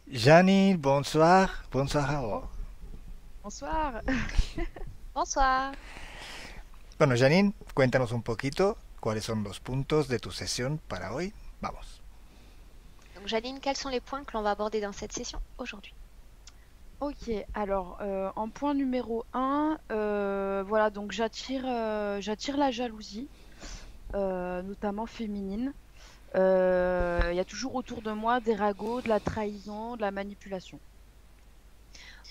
Janine, bonsoir. Bonsoir Bon- alors. Bonsoir. Bonsoir. Bueno, Janine, cuéntanos un poquito cuáles son los puntos de tu sesión para hoy. Vamos. Donc Janine, quels sont les points que l'on va aborder dans cette session aujourd'hui? Ok, alors en point numéro un, voilà, donc j'attire la jalousie, notamment féminine. Il y a toujours autour de moi des ragots, de la trahison, de la manipulation.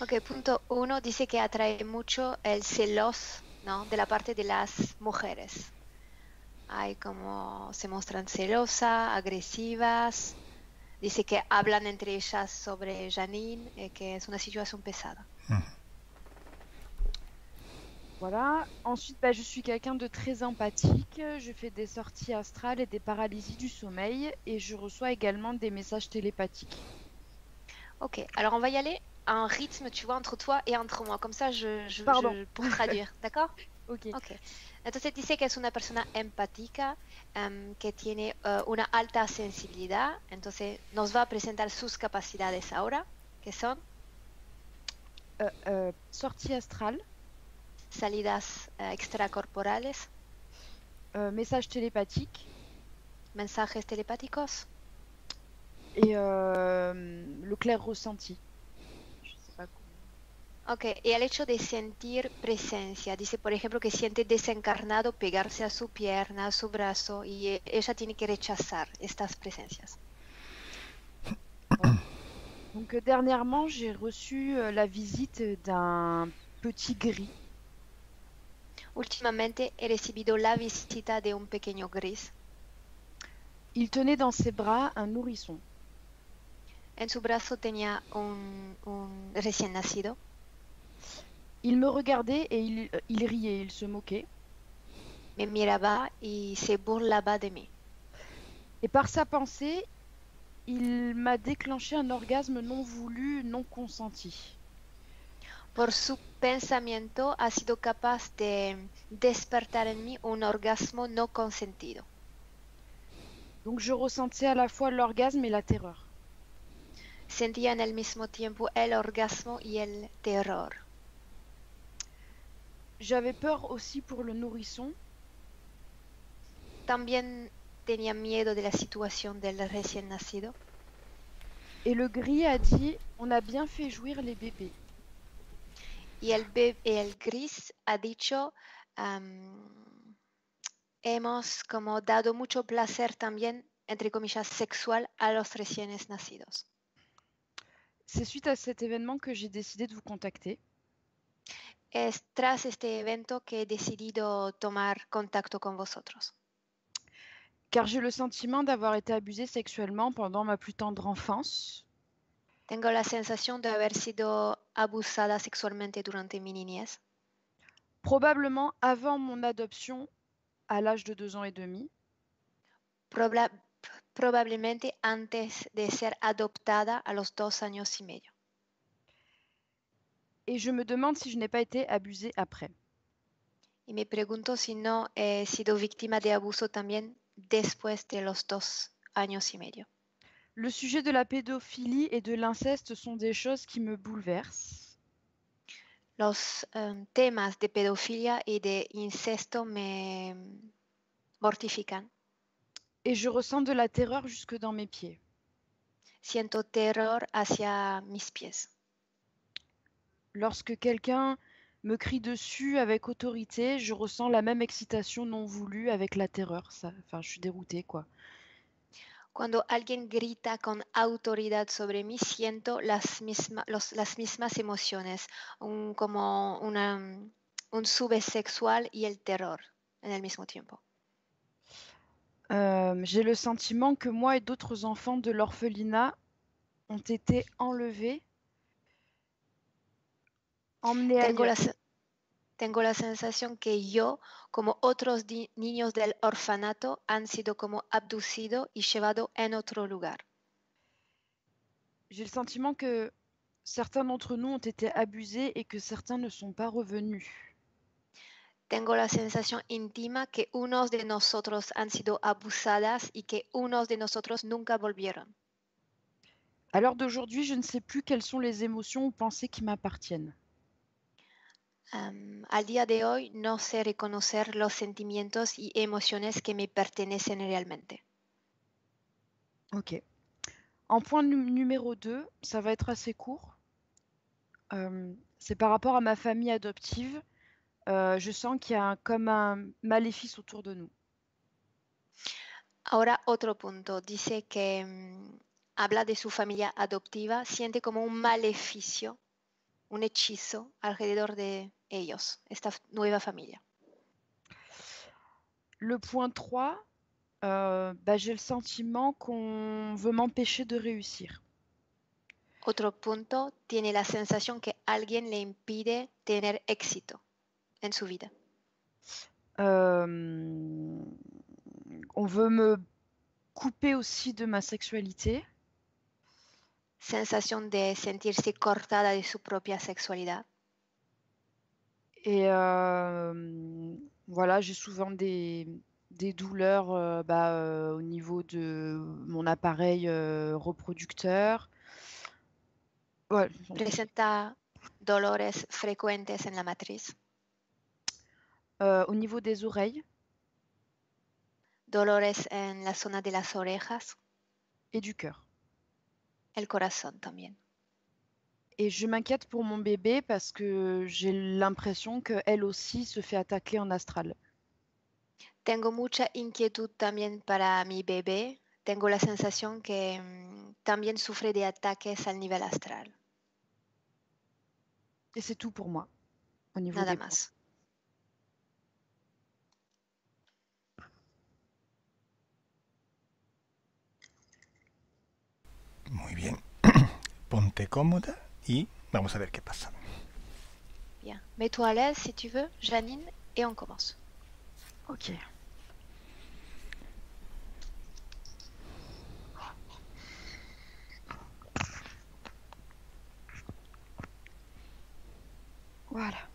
Ok, punto uno dice que atrae mucho el celos, ¿no? De la parte de las mujeres. Hay como se muestran celosas, agresivas. Dice que hablan entre ellas sobre Janine, que es una situación pesada. Voilà. Ensuite, bah, je suis quelqu'un de très empathique. Je fais des sorties astrales et des paralysies du sommeil et je reçois également des messages télépathiques. Ok, alors on va y aller à un rythme, tu vois, entre toi et entre moi. Comme ça, Pardon. pour traduire, ¿d'accord? Ok. Ok. Entonces dice que es una persona empática, que tiene una alta sensibilidad. Entonces nos va a presentar sus capacidades ahora, que son Sortie astrale. salidas extracorporales, Message télépathique mensajes telepáticos. et le clair ressenti. Je sais pas comment. Ok, y el hecho de sentir presencia. Dice, por ejemplo, que siente desencarnado pegarse a su pierna, a su brazo, y ella tiene que rechazar estas presencias. Ouais. Donc dernièrement, j'ai reçu la visite d'un petit gris. Últimamente he recibido la visita de un pequeño gris. Il tenait dans ses bras un nourrisson. En su brazo tenía un recién nacido. Il me regardait et il riait, il se moquait. Me miraba y se burlaba de mí. Et par sa pensée, il m'a déclenché un orgasme non voulu, non consenti. Por su pensamiento ha sido capaz de despertar en mí un orgasmo no consentido. Donc je ressentais à la fois l'orgasme et la terreur. Sentía en el mismo tiempo el orgasmo y el terror. J'avais peur aussi pour le nourrisson. También tenía miedo de la situación del recién nacido. Et le gris a dit, on a bien fait jouir les bébés. Y el gris ha dicho, hemos como dado mucho placer también, entre comillas, sexual a los recién nacidos. C'est suite à cet événement que j'ai décidé de vous contacter. Es tras este evento que he decidido tomar contacto con vosotros. Car j'ai le sentiment d'avoir été abusée sexuellement pendant ma plus tendre enfance. Tengo la sensación de haber sido abusada sexualmente durante mi niñez, Probablement avant mon adoption à l'âge de 2 ans et demi. proba- probablemente antes de ser adoptada a los 2 años y medio. Et je me demande si je n'ai pas été abusée après. Y me pregunto si no he sido víctima de abuso también después de los 2 años y medio. Le sujet de la pédophilie et de l'inceste sont des choses qui me bouleversent. Los temas de pedofilia y de incesto me mortifican. Et je ressens de la terreur jusque dans mes pieds. Siento terror hacia mis pies. Lorsque quelqu'un me crie dessus avec autorité, je ressens la même excitation non voulue avec la terreur. Enfin, je suis déroutée, quoi. Cuando alguien grita con autoridad sobre mí, siento las mismas emociones, un sube sexual y el terror en el mismo tiempo. J'ai le sentiment que moi et d'autres enfants de l'orphelinat ont été enlevés, emmenés Tengo ailleurs. la, tengo la sensación que yo, como otros niños del orfanato, han sido como abducido y llevado en otro lugar. J'ai le sentiment que certains d'entre nous ont été abusés et que certains ne sont pas revenus. Tengo la sensación íntima que unos de nosotros han sido abusadas y que unos de nosotros nunca volvieron. À l'heure d'aujourd'hui, je ne sais plus quelles sont les émotions ou pensées qui m'appartiennent. Al día de hoy no sé reconocer los sentimientos y emociones que me pertenecen realmente. Ok. En point numéro 2, ça va être assez court. C'est par rapport à ma famille adoptive. Je sens qu'il y a comme un maléfice autour de nous. Ahora otro punto, dice que habla de su familia adoptiva, siente como un maleficio, un hechizo alrededor de ellos, esta nueva familia. Le point 3, j'ai le sentiment qu'on veut m'empêcher de réussir. Otro punto, tiene la sensación que alguien le impide tener éxito en su vida. On veut me couper aussi de ma sexualité. Sensación de sentirse cortada de su propia sexualidad. Et voilà, j'ai souvent des douleurs au niveau de mon appareil reproducteur. Ouais. Presenta dolores frecuentes en la matriz. Au niveau des oreilles. Dolores en la zona de las orejas. Et du cœur. El corazón también. Et je m'inquiète pour mon bébé parce que j'ai l'impression qu'elle aussi se fait attaquer en astral. Tengo mucha inquietud también para mi bebé. Tengo la sensación que también sufre de ataques al nivel astral. Et c'est tout pour moi, au niveau Nada des más. Muy bien. Ponte cómoda y vamos a ver qué pasa. Bien. Mets-toi à l'aise si tu veux, Janine, et on commence. Ok. Voilà.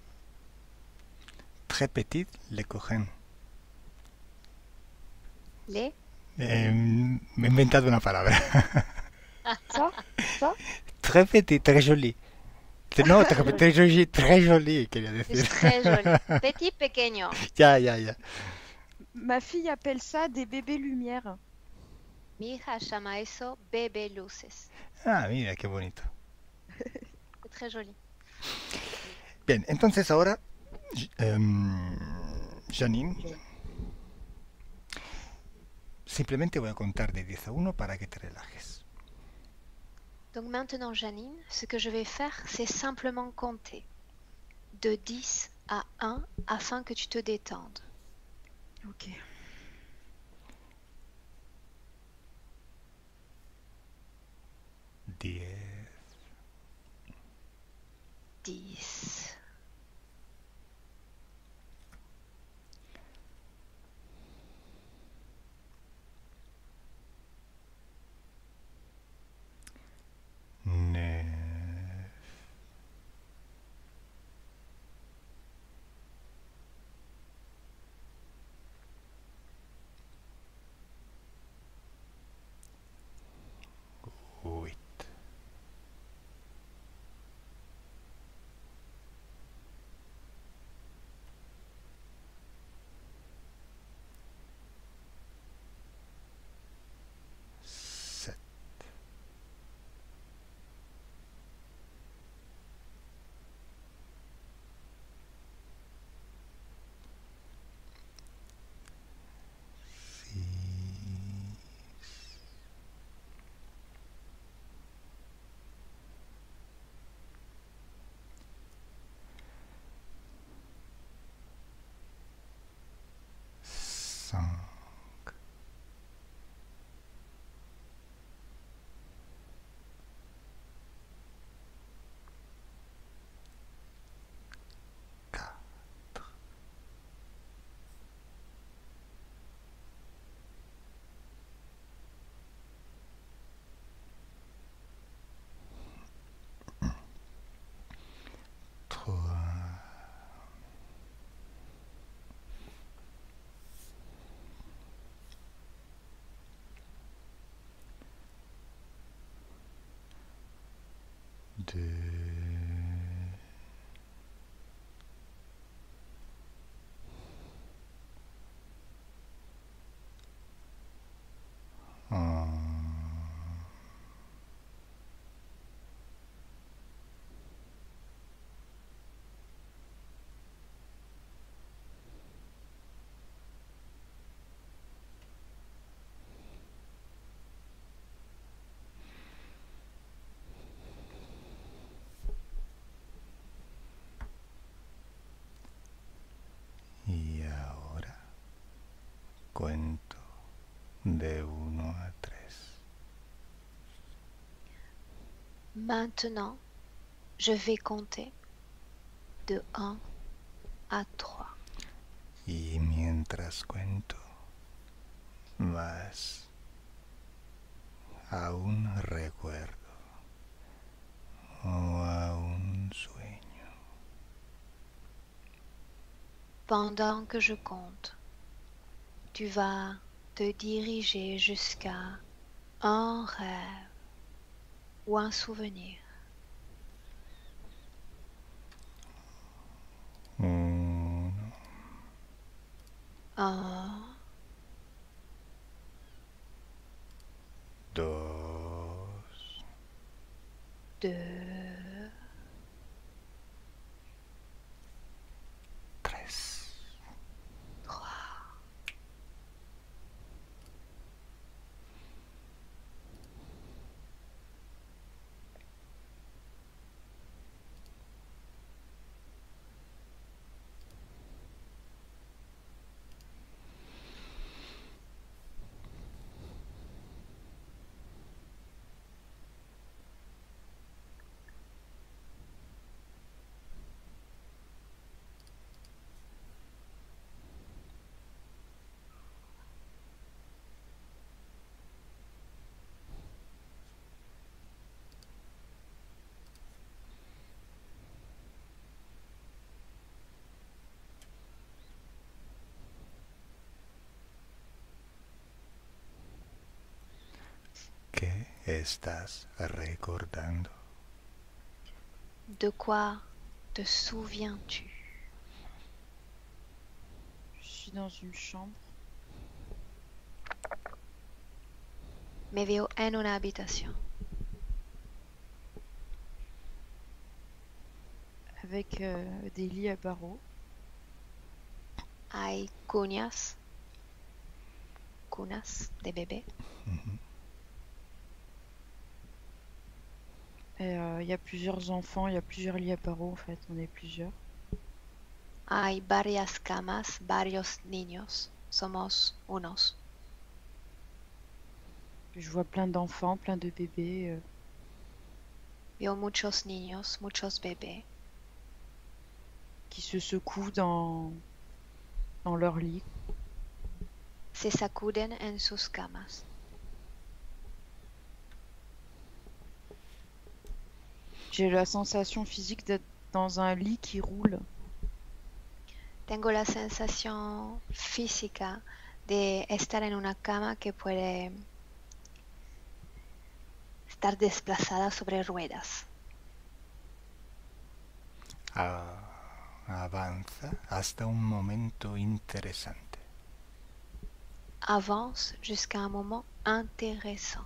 Très petite, le cogen. Les Me he inventado una palabra. Ça Ça Très petit, très joli. No, très joli, quería decir. Es très joli. Petit, pequeño. Ya, ya, ya. Ma fille appelle ça des bébés lumière. Mi hija llama eso bebé luces. Ah, mira, qué bonito. Es très joli. Bien, entonces ahora, Janine, simplemente voy a contar de 10 a 1 para que te relajes. Donc maintenant, Janine, ce que je vais faire, c'est simplement compter de 10 à 1 afin que tu te détendes. Ok. 10, 10, 9, 8, Y ahora cuento de 1 a 3. Maintenant, je vais compter de 1 à 3. Y mientras cuento, vas a un recuerdo o a un sueño. Pendant que je compte, tu vas te diriger jusqu'à un rêve ou un souvenir. 1, 1, 2, 2, 3. 3. ¿Qué estás recordando? De quoi te souviens-tu? Je suis dans une chambre Me veo en una habitación avec des lits à barreaux. hay cunas de bebé. Et il y a plusieurs enfants, il y a plusieurs lits à barreaux en fait, on est plusieurs. Hay varias camas, varios niños. Somos unos. Je vois plein d'enfants, plein de bébés. Veo muchos niños, muchos bebés Qui se secouent dans leur lit. se sacuden en sus camas. J'ai la sensation physique d'être dans un lit qui roule. Tengo la sensación física de estar en una cama que puede estar desplazada sobre ruedas. Avanza hasta un momento interesante. Avance jusqu'à un moment intéressant.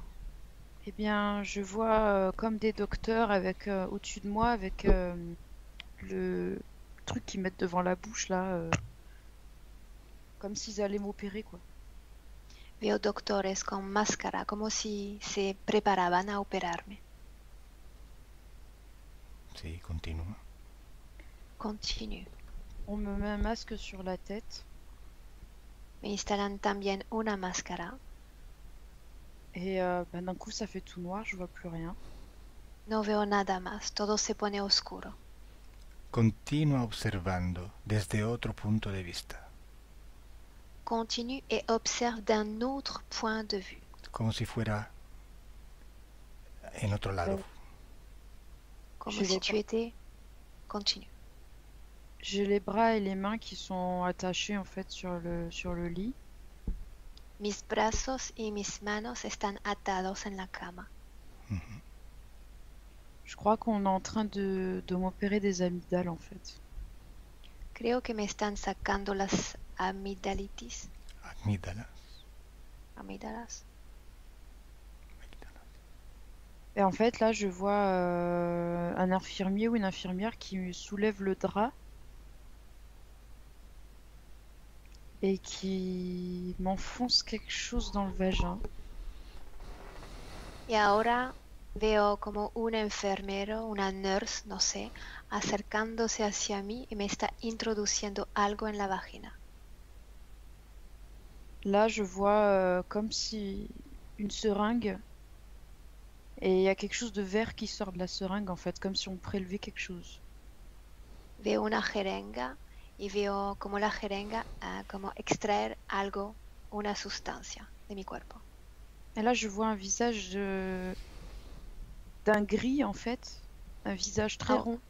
Eh bien, je vois comme des docteurs avec au-dessus de moi avec le truc qu'ils mettent devant la bouche là, comme s'ils allaient m'opérer quoi. Veo doctores con máscara como si se preparaban a operarme. Sí, continúa. Continue. On me met un masque sur la tête Me instalan también una máscara. et d'un coup ça fait tout noir, je vois plus rien. No veo nada más, todo se pone oscuro. Continúa observando desde otro punto de vista. Continue et observe d'un autre point de vue. Como si fuera en otro lado. Comme si tu étais. Continue. J'ai les bras et les mains qui sont attachés en fait sur le lit. Mis brazos y mis manos están atados en la cama. Je crois qu'on est en train de m'opérer des amygdales en fait. Creo que me están sacando las amigdalitis. Amígdala. Amígdalas. Et en fait, là, je vois un infirmier ou une infirmière qui soulève le drap et qui m'enfonce quelque chose dans le vagin. Y ahora veo como un enfermero, una nurse, no sé, acercándose hacia mí y me está introduciendo algo en la vagina. Là, je vois comme si une seringue et il y a quelque chose de vert qui sort de la seringue en fait, comme si on prélevait quelque chose. Veo una jeringa y veo como la jeringa como extraer algo, una sustancia de mi cuerpo. Et là, je vois un visage d'un gris en fait, un visage très Oh. rond.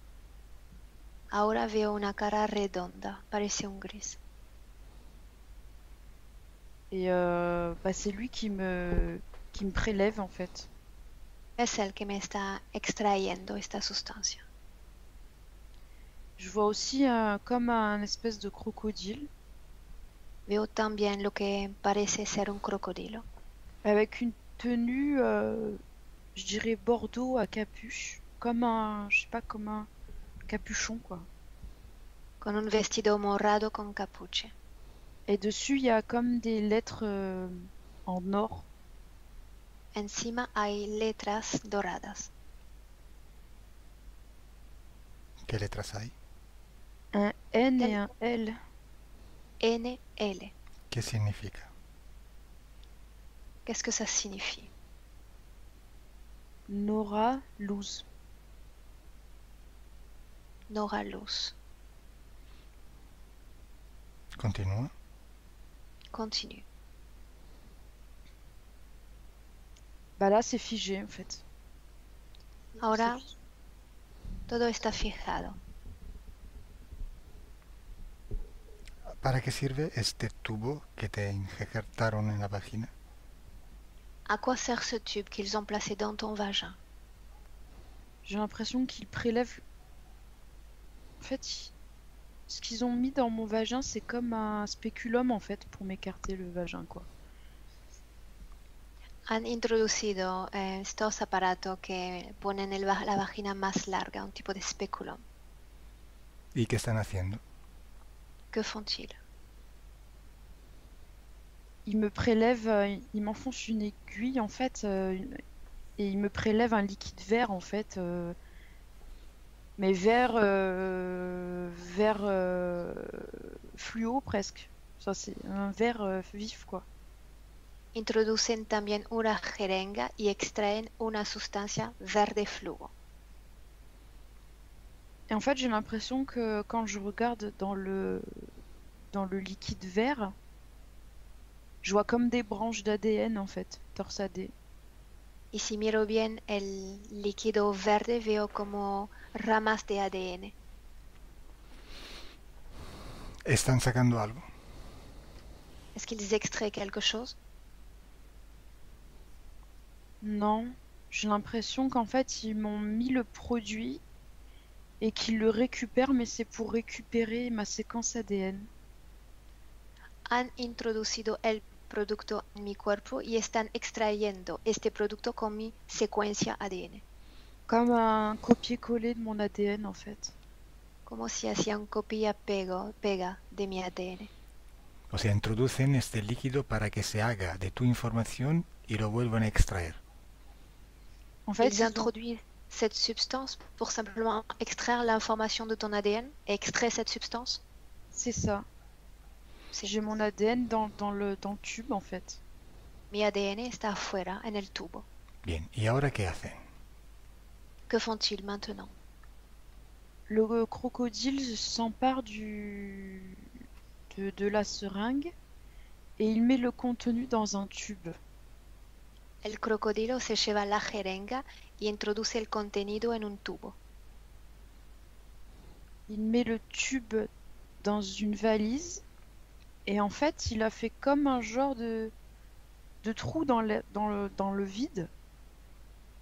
Ahora veo una cara redonda, parece un gris. Et c'est lui qui me prélève en fait. Es el que me está extrayendo esta sustancia. Je vois aussi comme un espèce de crocodile Veo también lo que parece ser un crocodilo, avec une tenue, je dirais bordeaux à capuche, comme un, je sais pas, comme un capuchon quoi. con un vestido morado con capuche. Et dessus, il y a comme des lettres en or. Encima hay letras doradas. ¿Qué letras hay? Un N et un L. NL. ¿Qué significa? Qu'est-ce que ça signifie? Nora Luz. Nora Luz. Continúa. Continue. Bah là, c'est figé en fait. Ahora C'est- todo está fijado. ¿Para qué sirve este tubo que te injertaron en la vagina? À quoi sert ce tube qu'ils ont placé dans ton vagin? J'ai l'impression qu'ils prélèvent. En fait, ce qu'ils ont mis dans mon vagin, c'est comme un spéculum en fait pour m'écarter le vagin quoi. Han introducido estos aparatos que ponen la vagina más larga, un tipo de speculum. ¿Y qué están haciendo? Que font-ils? Ils me prélèvent, ils m'enfoncent une aiguille en fait, et ils me prélèvent un liquide vert en fait, mais vert, vert fluo presque. Ça c'est un vert vif quoi. Introducen también una jeringa y extraen una sustancia verde fluo. Et en fait, j'ai l'impression que quand je regarde dans le liquide vert, je vois comme des branches d'ADN en fait, torsadées. Y si miro bien el líquido verde, veo como ramas de ADN. ¿Están sacando algo? Est-ce qu'ils extraient quelque chose? Non, j'ai l'impression qu'en fait, ils m'ont mis le produit et qu'ils le récupèrent, mais c'est pour récupérer ma séquence ADN. Han introducido el producto en mi cuerpo y están extrayendo este producto con mi secuencia ADN. Comme un copier-coller de mon ADN en fait. Como si hacía un copia-pega de mi ADN. O sea, introducen este líquido para que se haga de tu información y lo vuelvan a extraer. En fait, Ils introduisent cette substance pour simplement extraire l'information de ton ADN et extraire cette substance. c'est ça. Sí. J'ai mon ADN dans le tube en fait. Mi ADN está afuera en el tubo. Bien, ¿y ahora qué hacen? Que font-ils maintenant? Le crocodile s'empare de la seringue et il met le contenu dans un tube. El crocodilo se lleva la jeringa y introduce el contenido en un tubo. Il met le tube dans une valise et en fait il a fait comme un genre de trou dans le vide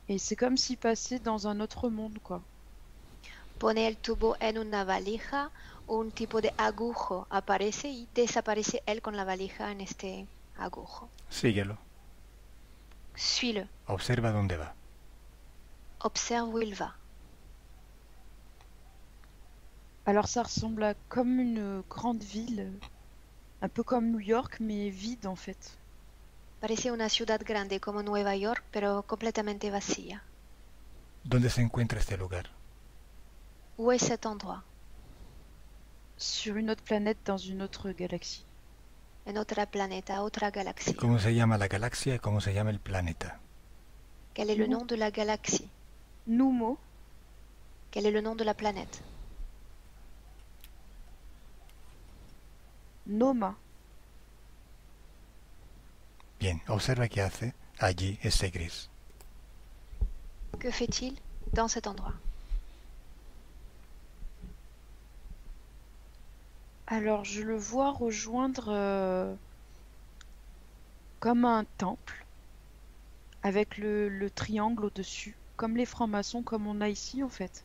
Et c'est comme s'il passait dans un autre monde, quoi. Pone el tubo en una valija, un tipo de agujo aparece y desaparece él con la valija en este agujo. Síguelo. Suis-le, Observa dónde va. observe où il va. Alors ça ressemble à comme une grande ville, un peu comme New York, mais vide en fait. Parece una ciudad grande como Nueva York, pero completamente vacía. ¿Dónde se encuentra este lugar? Où est cet endroit? Sur une autre planète dans une autre galaxie. En otra planeta, otra galaxia. ¿Cómo se llama la galaxia y cómo se llama el planeta? Quel est le nom de la galaxie? Numo, Quel est le nom de la planète? Noma. Bien, observa qué hace allí ese gris. Que fait-il dans cet endroit? Alors je le vois rejoindre comme un temple, avec le triangle au-dessus, comme les francs-maçons, comme on a ici en fait.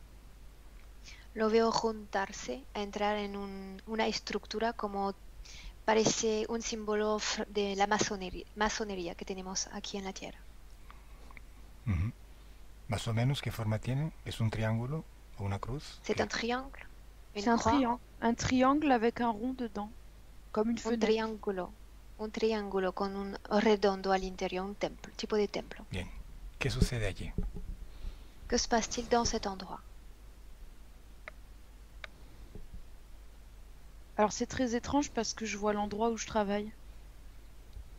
Lo veo juntarse, a entrar en una estructura como parece un símbolo de la masonería que tenemos aquí en la Tierra. Ujú. Más o menos, ¿qué forma tiene? ¿Es un triángulo o una cruz? C'est ¿Qué? un triangle, C'est une croix, un triangle avec un rond dedans, comme une un fenêtre. triángulo con un redondo al interior, un templo, tipo de templo. Bien, ¿qué sucede allí? Que se passe-t-il dans cet endroit? Alors c'est très étrange parce que je vois l'endroit où je travaille.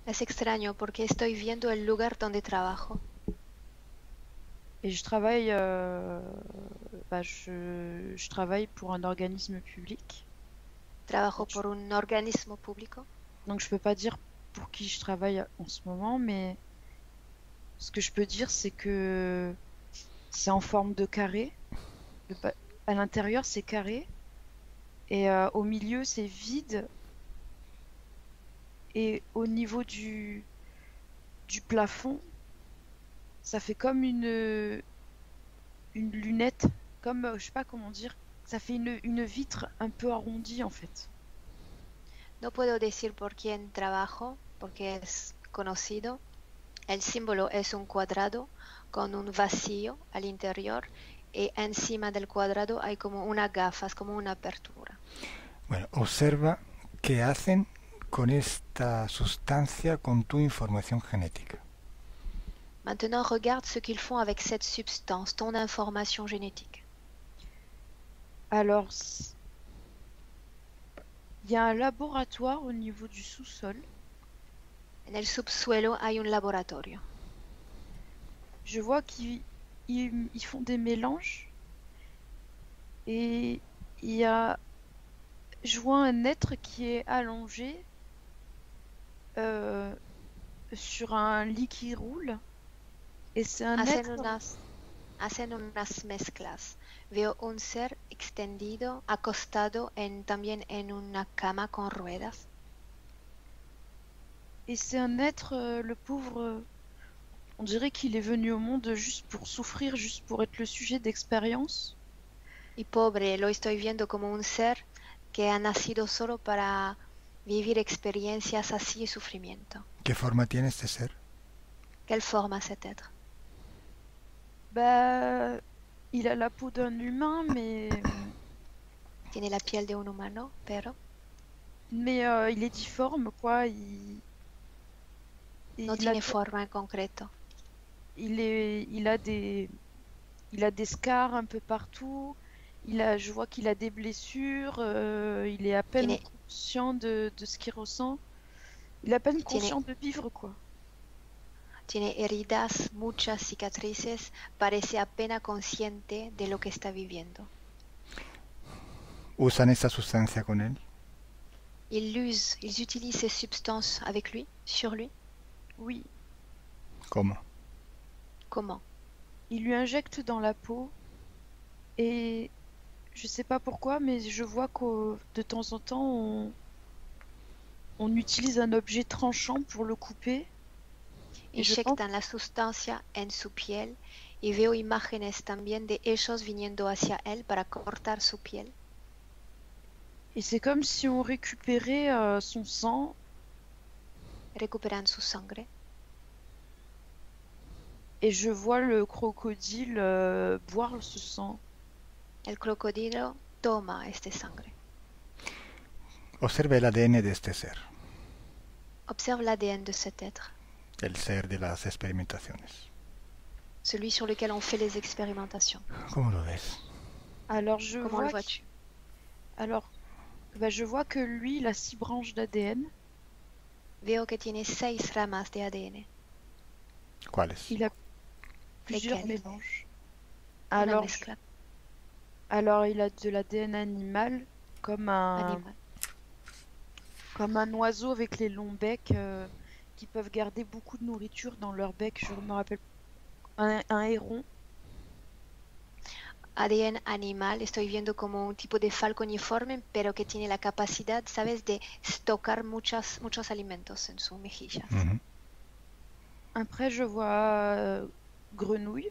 Es extraño porque estoy viendo el lugar donde trabajo. Et je travaille, je travaille pour un organisme public. Trabajo por un organismo público. Donc je peux pas dire pour qui je travaille en ce moment, mais ce que je peux dire c'est que c'est en forme de carré. À l'intérieur c'est carré et au milieu c'est vide. Et au niveau du plafond, ça fait comme une lunette, comme je sais pas comment dire, ça fait une vitre un peu arrondie en fait. No puedo decir por quién trabajo, porque es conocido. El símbolo es un cuadrado con un vacío al interior y encima del cuadrado hay como unas gafas, como una apertura. Bueno, observa qué hacen con esta sustancia, con tu información genética. Maintenant, regarde ce qu'ils font avec cette substance, ton information génétique. Alors, il y a un laboratoire au niveau du sous-sol. En el subsuelo hay un laboratorio. Je vois qu'ils font des mélanges. Et je vois un être qui est allongé sur un lit qui roule. Et c'est un être... Hacen unas mezclas. Veo un ser extendido, acostado también en una cama con ruedas. Et c'est un être, le pauvre, on dirait qu'il est venu au monde juste pour souffrir, juste pour être le sujet d'expérience. Y pobre, lo estoy viendo como un ser que ha nacido solo para vivir experiencias así y sufrimiento. ¿Qué forma tiene este ser? Quelle forme a cet être? Bah, il a la peau d'un humain, mais Tiene la piel de un humano, pero il est difforme, quoi. no tiene forma en concreto. Il a des scars un peu partout. Je vois qu'il a des blessures. Il est à peine conscient de ce qu'il ressent. Il est à peine conscient de vivre, quoi. Tiene heridas, muchas cicatrices, parece apenas consciente de lo que está viviendo. ¿Usan esa sustancia con él? Ils utilisent ces substances avec lui, sur lui? Oui. ¿Cómo? Comment? Il lui injecte dans la peau et je sais pas pourquoi, mais je vois que de temps en temps on utilise un objet tranchant pour le couper. Inyectan la sustancia en su piel y veo imágenes también de ellos viniendo hacia él para cortar su piel. Et c'est comme si on récupérait son sang Recuperan su sangre et je vois le crocodile boire ce sang. el crocodilo toma este sangre. Observa el ADN de este ser, Observe l'ADN de cet être, el ser de las experimentaciones. celui sur lequel on fait les expérimentations. ¿Cómo lo ves? Alors je Comment vois le vois-tu? alors je vois que lui il a 6 branches d'ADN. Veo que tiene 6 ramas de ADN. ¿Cuáles? Il a plusieurs Lesquelles? mélanges. Una Alors, mezcla alors il a de l'ADN animal comme animal. comme un oiseau avec les longs becs qui peuvent garder beaucoup de nourriture dans leur bec. Je me rappelle un héron. ADN animal, estoy viendo como un tipo de falconiforme, pero que tiene la capacidad, ¿sabes?, de stockar muchos alimentos en sus mejillas. Ujú. Après, je vois grenouille.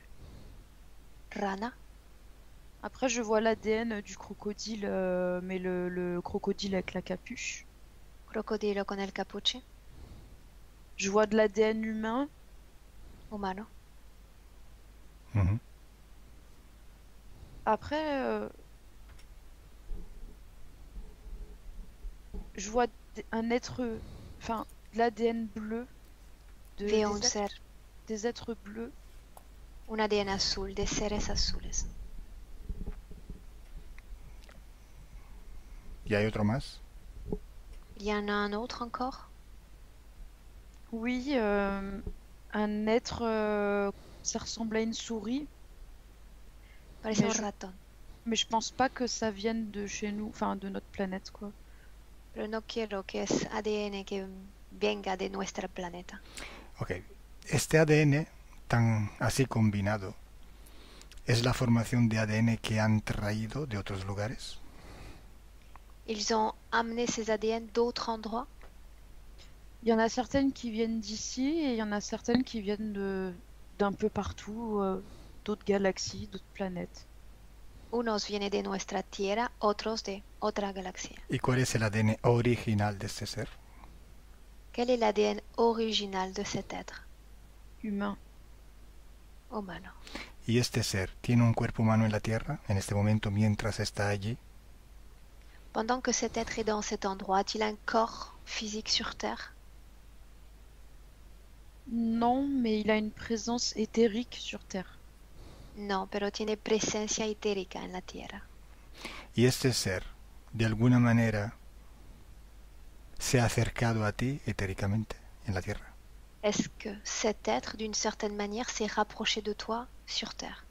Rana, Après, je vois l'ADN du crocodile, mais le crocodile avec la capuche. crocodilo con el capuche, Je vois de l'ADN humain. humano. Ujú. Après, je vois un être, enfin, de l'ADN bleu, Veo un ser, des êtres bleus. un ADN azul, de seres azules. ¿Y hay otro más? Il y en a un autre encore? Oui, un être, ça ressemble à une souris, Parece Mais un je- ratón. mais je pense pas que ça vienne de chez nous, enfin de notre planète, quoi. Pero no quiero que es ADN que venga de nuestro planeta. Ok. Este ADN, tan así combinado, ¿es la formación de ADN que han traído de otros lugares? Ils ont amené ces ADN d'autres endroits. Il y en a certaines qui viennent d'ici et il y en a certaines qui viennent d'un peu partout, d'autres galaxies, d'autres planètes. Unos vienen de nuestra Tierra, otros de otra galaxia. ¿Y cuál es el ADN original de este ser? Quel est l'ADN original de cet être Humain. humano? ¿Y este ser tiene un cuerpo humano en la Tierra en este momento mientras está allí? Pendant que cet être est dans cet endroit, a-t-il un corps physique sur Terre? Non, mais il a une présence éthérique sur Terre. No, pero tiene presencia etérica en la Tierra. ¿Y este ser, de alguna manera, se ha acercado a ti etéricamente en la Tierra? Est-ce que cet être, d'une certaine manière, s'est rapproché de toi sur Terre?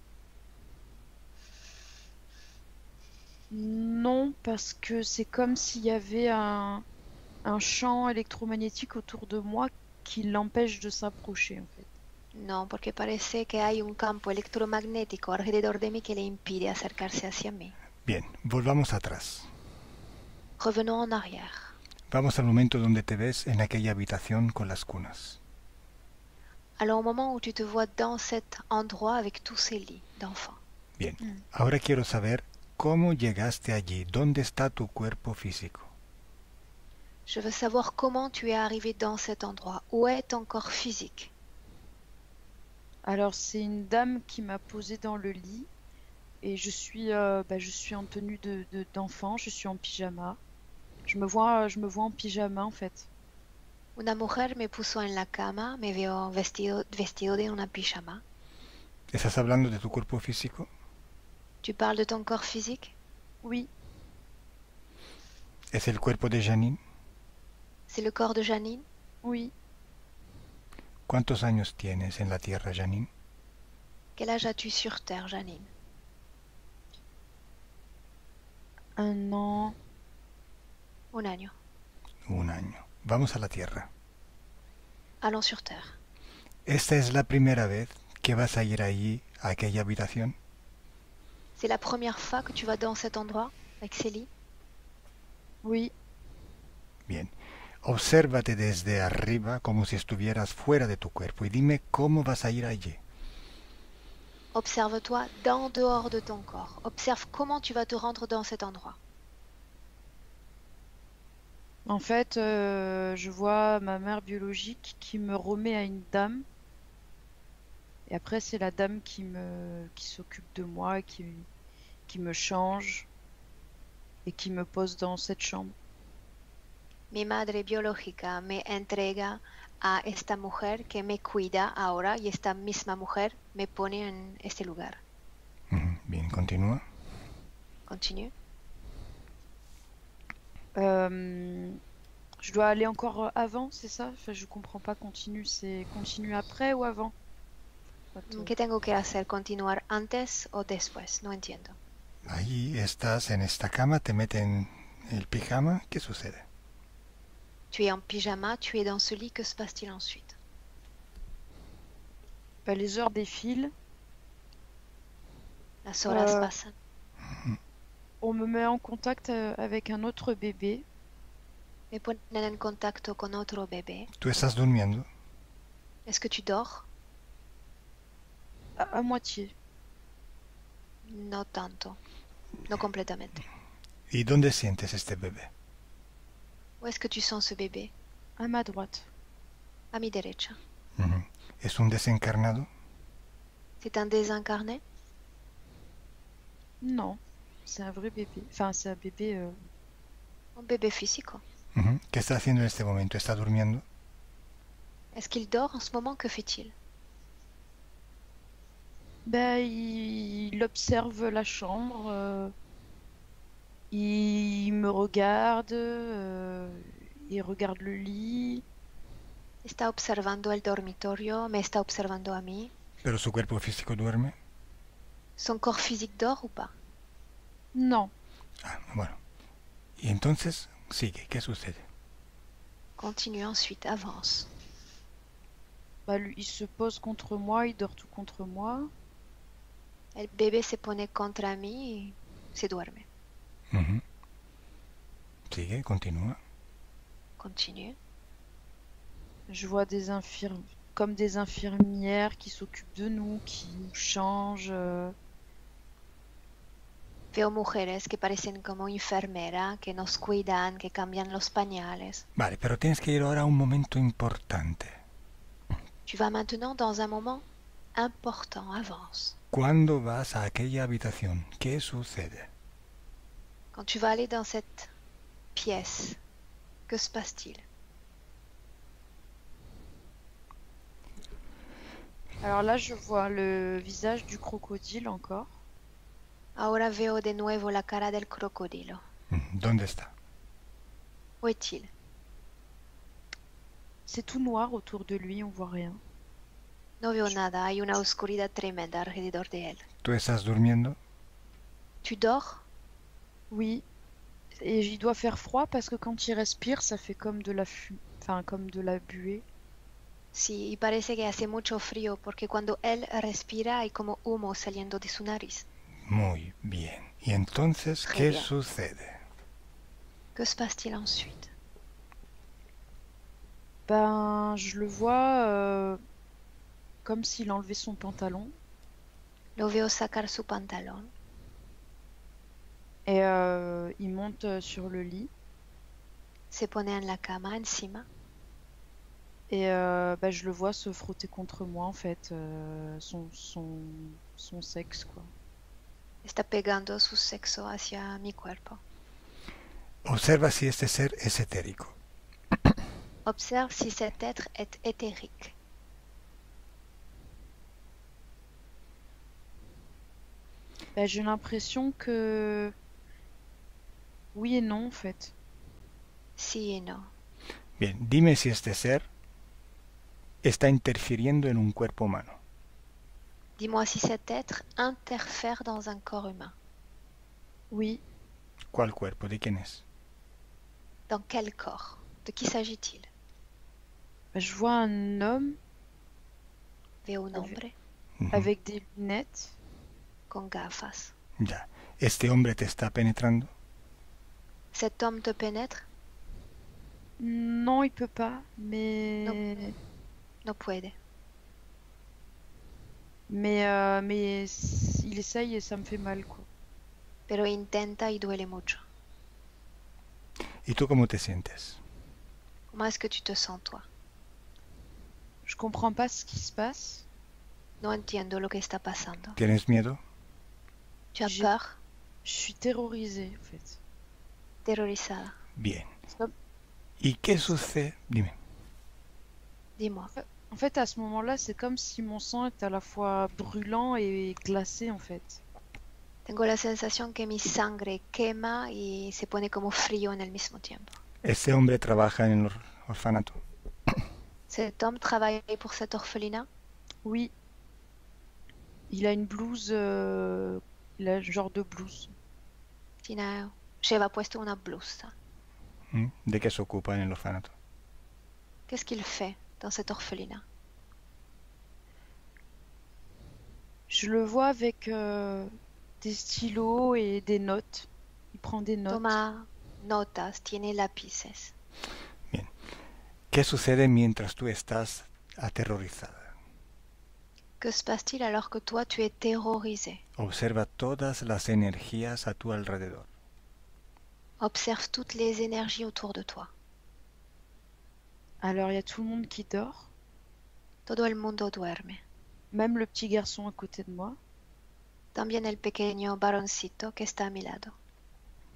Non, parce que c'est comme s'il y avait un champ électromagnétique autour de moi qui l'empêche de s'approcher, en fait. No, porque parece que hay un campo electromagnético alrededor de mí que le impide acercarse hacia mí. Bien, volvamos atrás. Revenons en arrière. Vamos al momento donde te ves en aquella habitación con las cunas. Alors au moment où tu te vois dans cet endroit avec tous ces lits d'enfants. Bien, ahora quiero saber cómo llegaste allí, dónde está tu cuerpo físico. Je veux savoir comment tu es arrivé dans cet endroit. Où est ton corps physique? Alors, c'est une dame qui m'a posé dans le lit et je suis en tenue d'enfant, je suis en pyjama. Je me vois en pyjama, en fait. Una mujer me puso en la cama, me veo vestido de una pijama. ¿Estás hablando de tu cuerpo físico? Tu parles de ton corps physique? Oui, ¿Es el cuerpo de Janine? C'est le corps de Janine? oui. ¿Cuántos años tienes en la Tierra, Janine? Quel âge as-tu sur Terre, Janine? 1 an. Un año. Un año. Vamos a la Tierra. Allons sur Terre. ¿Esta es la primera vez que vas a ir allí, a aquella habitación? C'est la première fois que tu vas dans cet endroit avec Célie? Oui, Bien. Obsérvate desde arriba como si estuvieras fuera de tu cuerpo y dime cómo vas a ir allí. Observe-toi d'en dehors de ton corps. Observe comment tu vas te rendre dans cet endroit. En fait, je vois ma mère biologique qui me remet à une dame. Et après, c'est la dame qui s'occupe de moi, qui me change et qui me pose dans cette chambre. Mi madre biológica me entrega a esta mujer que me cuida ahora y esta misma mujer me pone en este lugar. Bien, continúa. Continue. Je dois aller encore avant, c'est ça? Enfin, je comprends pas, continue, c'est continue après ou avant? ¿Qué tengo que hacer? ¿Continuar antes o después? No entiendo. Ahí estás en esta cama, te meten el pijama, ¿qué sucede? Tu es en pyjama, tu es dans ce lit, que se passe-t-il ensuite? Ben, les heures défilent. Las horas pasan. On me met en contact avec un autre bébé. Me ponen en contacto con otro bebé. ¿Tú estás durmiendo? Est-ce que tu dors? À moitié. No tanto. No completamente. ¿Y dónde sientes este bebé? Où est-ce que tu sens ce bébé? À ma droite. À mi derecha. ¿Es un desencarnado? C'est un désincarné? Non, c'est un vrai bébé. Enfin, c'est un bébé... Un bébé físico. ¿Qué está haciendo en este momento? ¿Está durmiendo? Est-ce qu'il dort en ce moment? Que fait-il? Ben, il observe la chambre, il me regarde, il regarde le lit. Está observando el dormitorio, me está observando a mí. ¿Pero su cuerpo físico duerme? Son corps physique dort ou pas? Non. Ah, bueno. Y entonces, sigue, ¿qué sucede? Continue ensuite, avance. Bah, lui, il se pose contre moi, il dort tout contre moi. El bébé se pone contra mí y se duerme. Sigue, continúa. Continue. Je vois comme des infirmières qui s'occupent de nous, qui nous changent. Veo mujeres que parecen como enfermera, que nos cuidan, que cambian los pañales. Vale, pero tienes que ir ahora a un momento importante. Tu vas maintenant dans un moment important, avance. ¿Cuándo vas a aquella habitación? ¿Qué sucede? Quand tu vas aller dans cette pièce, que se passe-t-il? Alors là, je vois le visage du crocodile encore. Ahora veo de nuevo la cara del crocodilo. ¿Dónde está? Où est-il? C'est tout noir autour de lui, on voit rien. No veo nada, hay una oscuridad tremenda alrededor de él. ¿Tú estás durmiendo? Tu dors? Oui. Et il doit faire froid parce que quand il respire, ça fait comme de la enfin, comme de la buée. Sí, y parece que hace mucho frío porque cuando él respira hay como humo saliendo de su nariz. Muy bien. ¿Y entonces qué bien. sucede? Que se passe-t-il ensuite? Ben, je le vois comme s'il enlevait son pantalon. Lo veo sacar su pantalón. Et il monte sur le lit. Se pone en la cama encima. Et ben, je le vois se frotter contre moi, en fait, son sexe, quoi. Está pegando su sexo hacia mi cuerpo. Observa si este ser es etérico. Observe si cet être est éthérique. Ben, j'ai l'impression que... Oui et non, en fait. Sí y no. Bien, dime si este ser está interfiriendo en un cuerpo humano. Dis-moi si cet être interfère dans un corps humain. Oui. ¿Cuál cuerpo? ¿De quién es? Dans quel corps? De qui s'agit-il? Ben, je vois un homme Veo un hombre avec des lunettes. con gafas. Ya. ¿Este hombre te está penetrando? Cet homme te pénètre? Non, il peut pas, mais... No puede. il essaye et ça me fait mal, quoi. pero intenta y duele mucho. ¿Y tú cómo te sientes? ¿Cómo es que tu te sens, toi? Je comprends pas ce qui se passe. No entiendo lo que está pasando. ¿Tienes miedo? Tu as J'ai- peur, Je suis terrorisée, en fait. terrorizada. Bien. C'est comme- ¿Y qué sucede? Dime. Dis-moi. En fait, à ce moment-là, c'est comme si mon sang est à la fois brûlant et glacé, en fait. Tengo la sensación que mi sangre quema y se pone como frío en el mismo tiempo. ¿Ese hombre trabaja en el orfanato? Cet homme travaille pour cet orphelinat? Oui. Il a une blouse... Il a un genre de blouse. Lleva puesto una blusa. ¿De qué se ocupa en el orfanato? Qu'est-ce qu'il fait dans cet orphelinat? Je le vois avec des stylos et des notes. Il prend des notes. Toma notas, tiene lápices. Bien. ¿Qué sucede mientras tú estás aterrorizada? Que se passe-t-il alors que toi tu es terrorisé? Observa todas las energías a tu alrededor. Observe toutes les énergies autour de toi. Alors, il y a tout le monde qui dort. Todo el mundo duerme. Même le petit garçon à côté de moi. También el pequeño varoncito que está a mi lado.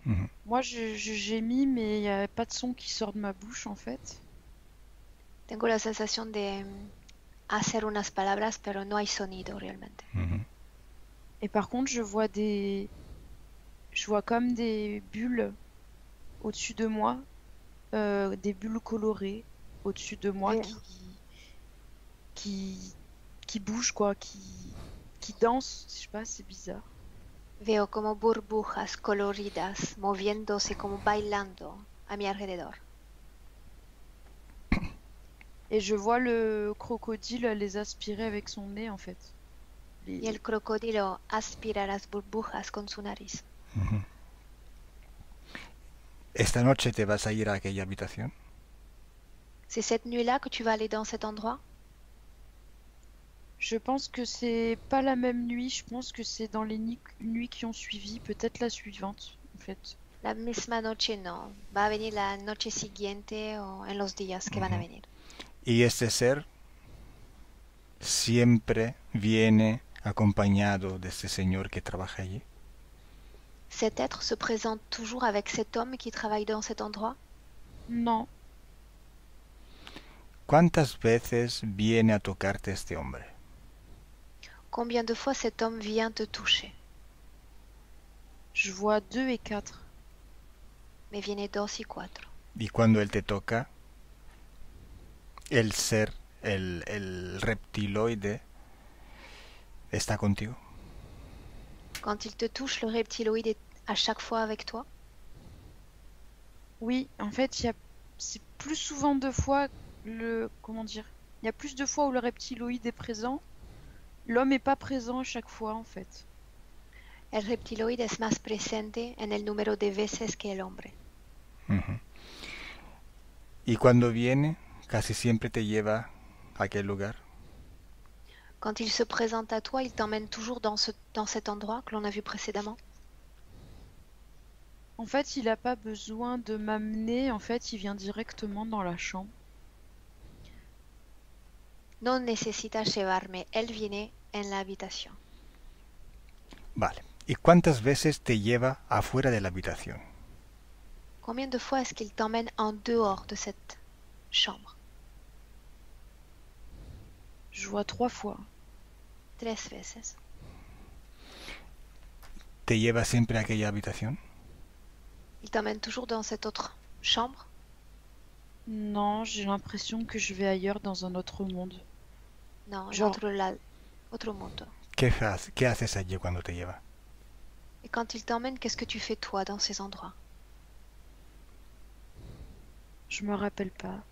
Ujú. Moi, je gémis, mais il n'y a pas de son qui sort de ma bouche, en fait. Tengo la sensación de hacer unas palabras, pero no hay sonido realmente. Ujú. Et par contre, je vois comme des bulles au-dessus de moi, des bulles colorées au-dessus de moi Ouais. qui bougent, quoi, qui dansent. Je sais pas, c'est bizarre. Veo como burbujas coloridas moviéndose como bailando a mi alrededor. Et je vois le crocodile les aspirer avec son nez, en fait. Y el crocodilo aspira las burbujas con su nariz. Ujú. ¿Esta noche te vas a ir a aquella habitación? C'est cette nuit-là que tu vas aller dans cet endroit? Je pense que c'est pas la même nuit, je pense que c'est dans les nuits qui ont suivi, peut-être la suivante, en fait. La misma noche no. Va a venir la noche siguiente o en los días que van a Ujú. venir. Y este ser siempre viene acompañado de este señor que trabaja allí. Cet être se présente toujours avec cet homme qui travaille dans cet endroit? Non, ¿Cuántas veces viene a tocarte este hombre? Combien de fois cet homme vient te toucher? je vois 2 et 4. Me viene 2 y 4. Y cuando él te toca, el ser, el reptiloide, está contigo. Quand il te touche, le reptiloïde est à chaque fois avec toi? Oui, en fait, c'est plus souvent 2 fois comment dire? Il y a plus de fois où le reptiloïde est présent. L'homme est pas présent à chaque fois, en fait. El reptiloide es más presente en el número de veces que el hombre. Ujú. Y cuando viene, casi siempre te lleva a aquel lugar. Quand il se présente à toi, il t'emmène toujours dans cet endroit que l'on a vu précédemment? En fait, il n'a pas besoin de m'amener, en fait, il vient directement dans la chambre. No necesita llevarme, él viene en la habitación. Vale. ¿Y cuántas veces te lleva afuera de la habitación? Combien de fois est-ce qu'il t'emmène en dehors de cette chambre? Je vois 3 fois. 3 veces. ¿Te lleva siempre a aquella habitación? Il t'emmène toujours dans cette autre chambre? Non, j'ai l'impression que je vais ailleurs dans un autre monde. Non, Genre- otro mundo. ¿Qué haces allí cuando te lleva? Et quand il t'emmène, qu'est-ce que tu fais toi dans ces endroits? Je me rappelle pas.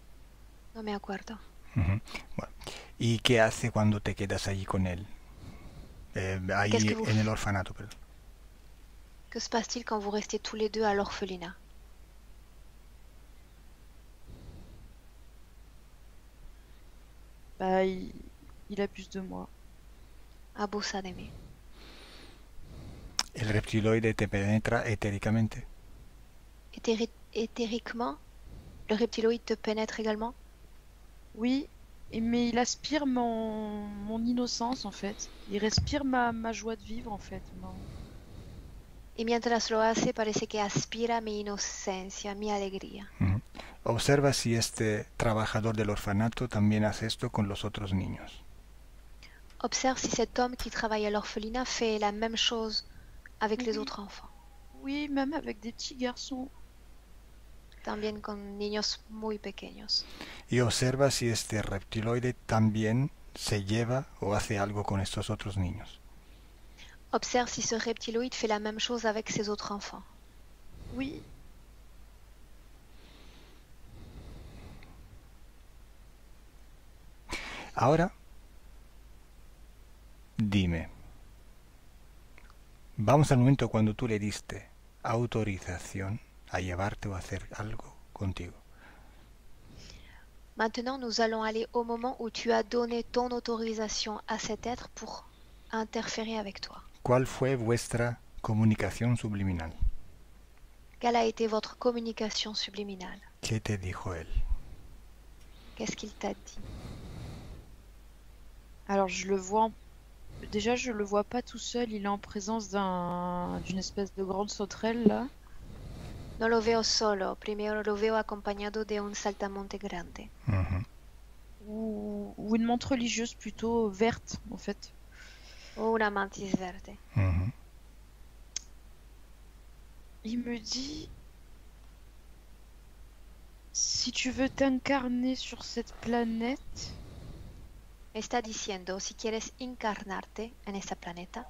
No me acuerdo. Ujú. Bueno. ¿Y qué hace cuando te quedas allí con él? Ahí Qu'est-ce que vous en el orfanato, perdón. Que se passe-t-il quand vous restez tous les deux à l'orphelinat? Bah, il abuse de moi. abusa de mí. El reptiloide te penetra etéricamente. Éthériquement, le reptiloïde te pénètre également? Oui, mais il aspire mon innocence en fait. Il respire ma joie de vivre en fait. Y mientras lo hace parece que aspira mi inocencia, mi alegría. Observa si este trabajador del orfanato también hace esto con los otros niños. Observe si cet homme qui travaille à l'orphelinat fait la même chose avec les autres enfants. Oui, même avec des petits garçons. También con niños muy pequeños. Y observa si este reptiloide también se lleva o hace algo con estos otros niños. Observe si ce reptiloïde fait la même chose avec ses autres enfants. Oui. Ahora, dime, vamos al momento cuando tú le diste autorización a llevarte o a hacer algo contigo. Maintenant, nous allons aller au moment où tu as donné ton autorisation à cet être pour interférer avec toi. ¿Cuál fue vuestra comunicación subliminal? Quelle a été votre communication subliminale? ¿Qué te dijo él? Qu'est-ce qu'il t'a dit? Alors je le vois, déjà je le vois pas tout seul, il est en présence d'une espèce de grande sauterelle là. No lo veo solo, primero lo veo acompañado de un saltamonte grande. Ou une menthe religieuse plutôt verte en fait. O una mantis verde. Il me dit, si tu veux t'incarner sur cette planète, Me está diciendo, si quieres encarnarte en esta planeta,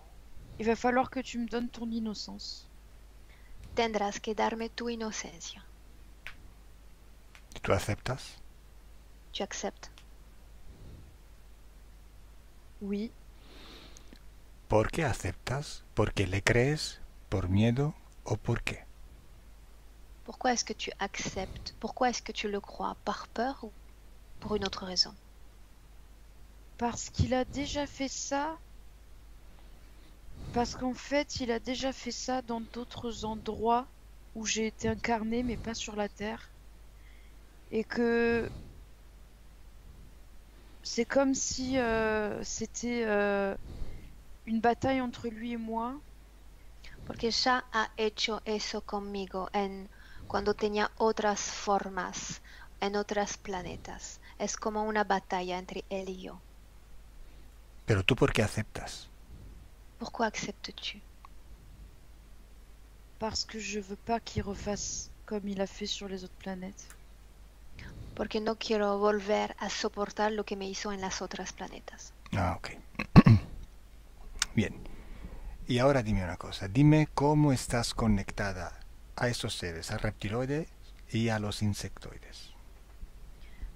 il va falloir que tu me donnes ton innocence. tendrás que darme tu inocencia. ¿Tú aceptas? Tu acceptes? Oui. ¿Por qué aceptas? ¿Porque le crees? ¿Por miedo? ¿O por qué? Pourquoi est-ce que tu acceptes? Pourquoi est-ce que tu le crois? Par peur ou pour une autre raison? Parce qu'il a déjà fait ça. Parce qu'en fait, il a déjà fait ça dans d'autres endroits où j'ai été incarnée, mais pas sur la Terre. Et que c'est comme si c'était une bataille entre lui et moi. Porque ya ha hecho eso conmigo cuando tenía otras formas, en otros planetas. Es como una batalla entre él y yo. ¿Pero tú por qué aceptas? Pourquoi acceptes-tu? Parce que je veux pas qu'il refasse comme il a fait sur les autres planètes. Porque no quiero volver a soportar lo que me hizo en las otras planetas. Ah, ok. Bien. Y ahora dime una cosa. Dime cómo estás conectada a estos seres, al reptiloide y a los insectoides.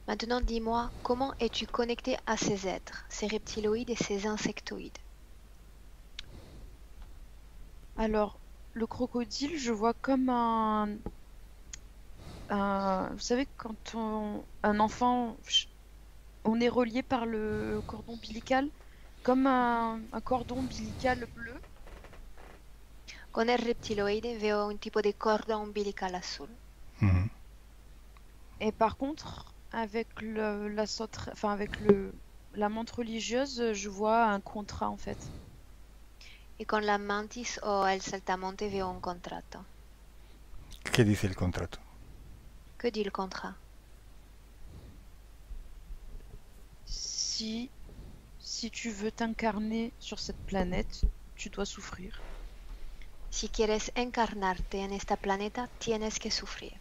Maintenant, dis-moi, comment es-tu connecté à ces êtres, ces reptiloïdes et ces insectoïdes? Alors, le crocodile, je vois comme vous savez, quand un enfant, on est relié par le cordon ombilical, comme un cordon ombilical bleu. Con el reptiloide veo un tipo de cordón umbilical azul. Et par contre, avec la menthe religieuse, je vois un contrat en fait. Y con la mantis o el saltamonte veo un contrato. ¿Qué dice el contrato? Que dit le contrat? Si tu veux t'incarner sur cette planète, tu dois souffrir. Si quieres encarnarte en esta planeta, tienes que sufrir.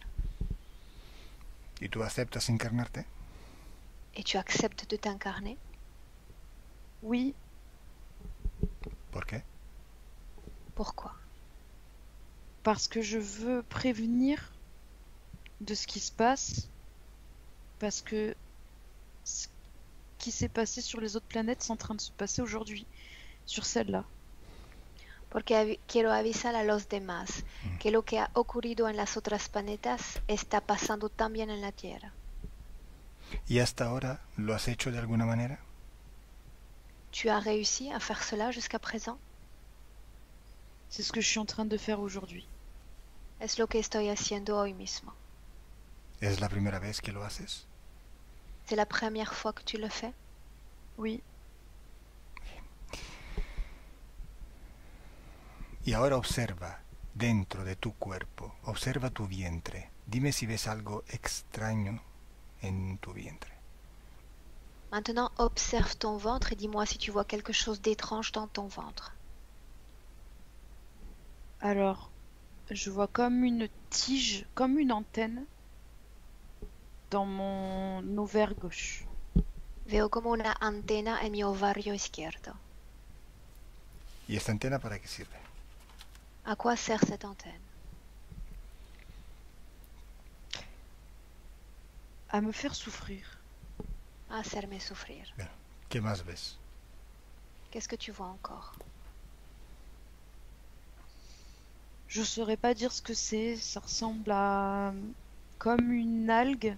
¿Y tú aceptas encarnarte? Et tu acceptes de t'incarner? Oui. ¿Por qué? Pourquoi? Parce que je veux prévenir de ce qui se passe, parce que ce qui s'est passé sur les autres planètes c'est en train de se passer aujourd'hui, sur celle-là. Porque quiero avisar a los demás que lo que ha ocurrido en las otras planetas está pasando también en la Tierra. ¿Y hasta ahora lo has hecho de alguna manera? Tu as réussi à faire cela jusqu'à présent? C'est ce que je suis en train de faire aujourd'hui. Es lo que estoy haciendo hoy mismo. ¿Es la primera vez que lo haces? C'est la première fois que tu le fais? Oui. Y ahora observa dentro de tu cuerpo, observa tu vientre. Dime si ves algo extraño en tu vientre. Maintenant, observe ton ventre et dis-moi si tu vois quelque chose d'étrange dans ton ventre. Alors, je vois comme une tige, comme une antenne dans mon ovaire gauche. Veo como una antena en mi ovario izquierdo. ¿Y esta antena para qué sirve? À quoi sert cette antenne? À me faire souffrir. À hacerme souffrir. Bueno, ¿qué más ves? Qu'est-ce que tu vois encore? Je saurais pas dire ce que c'est. Ça ressemble à comme une algue,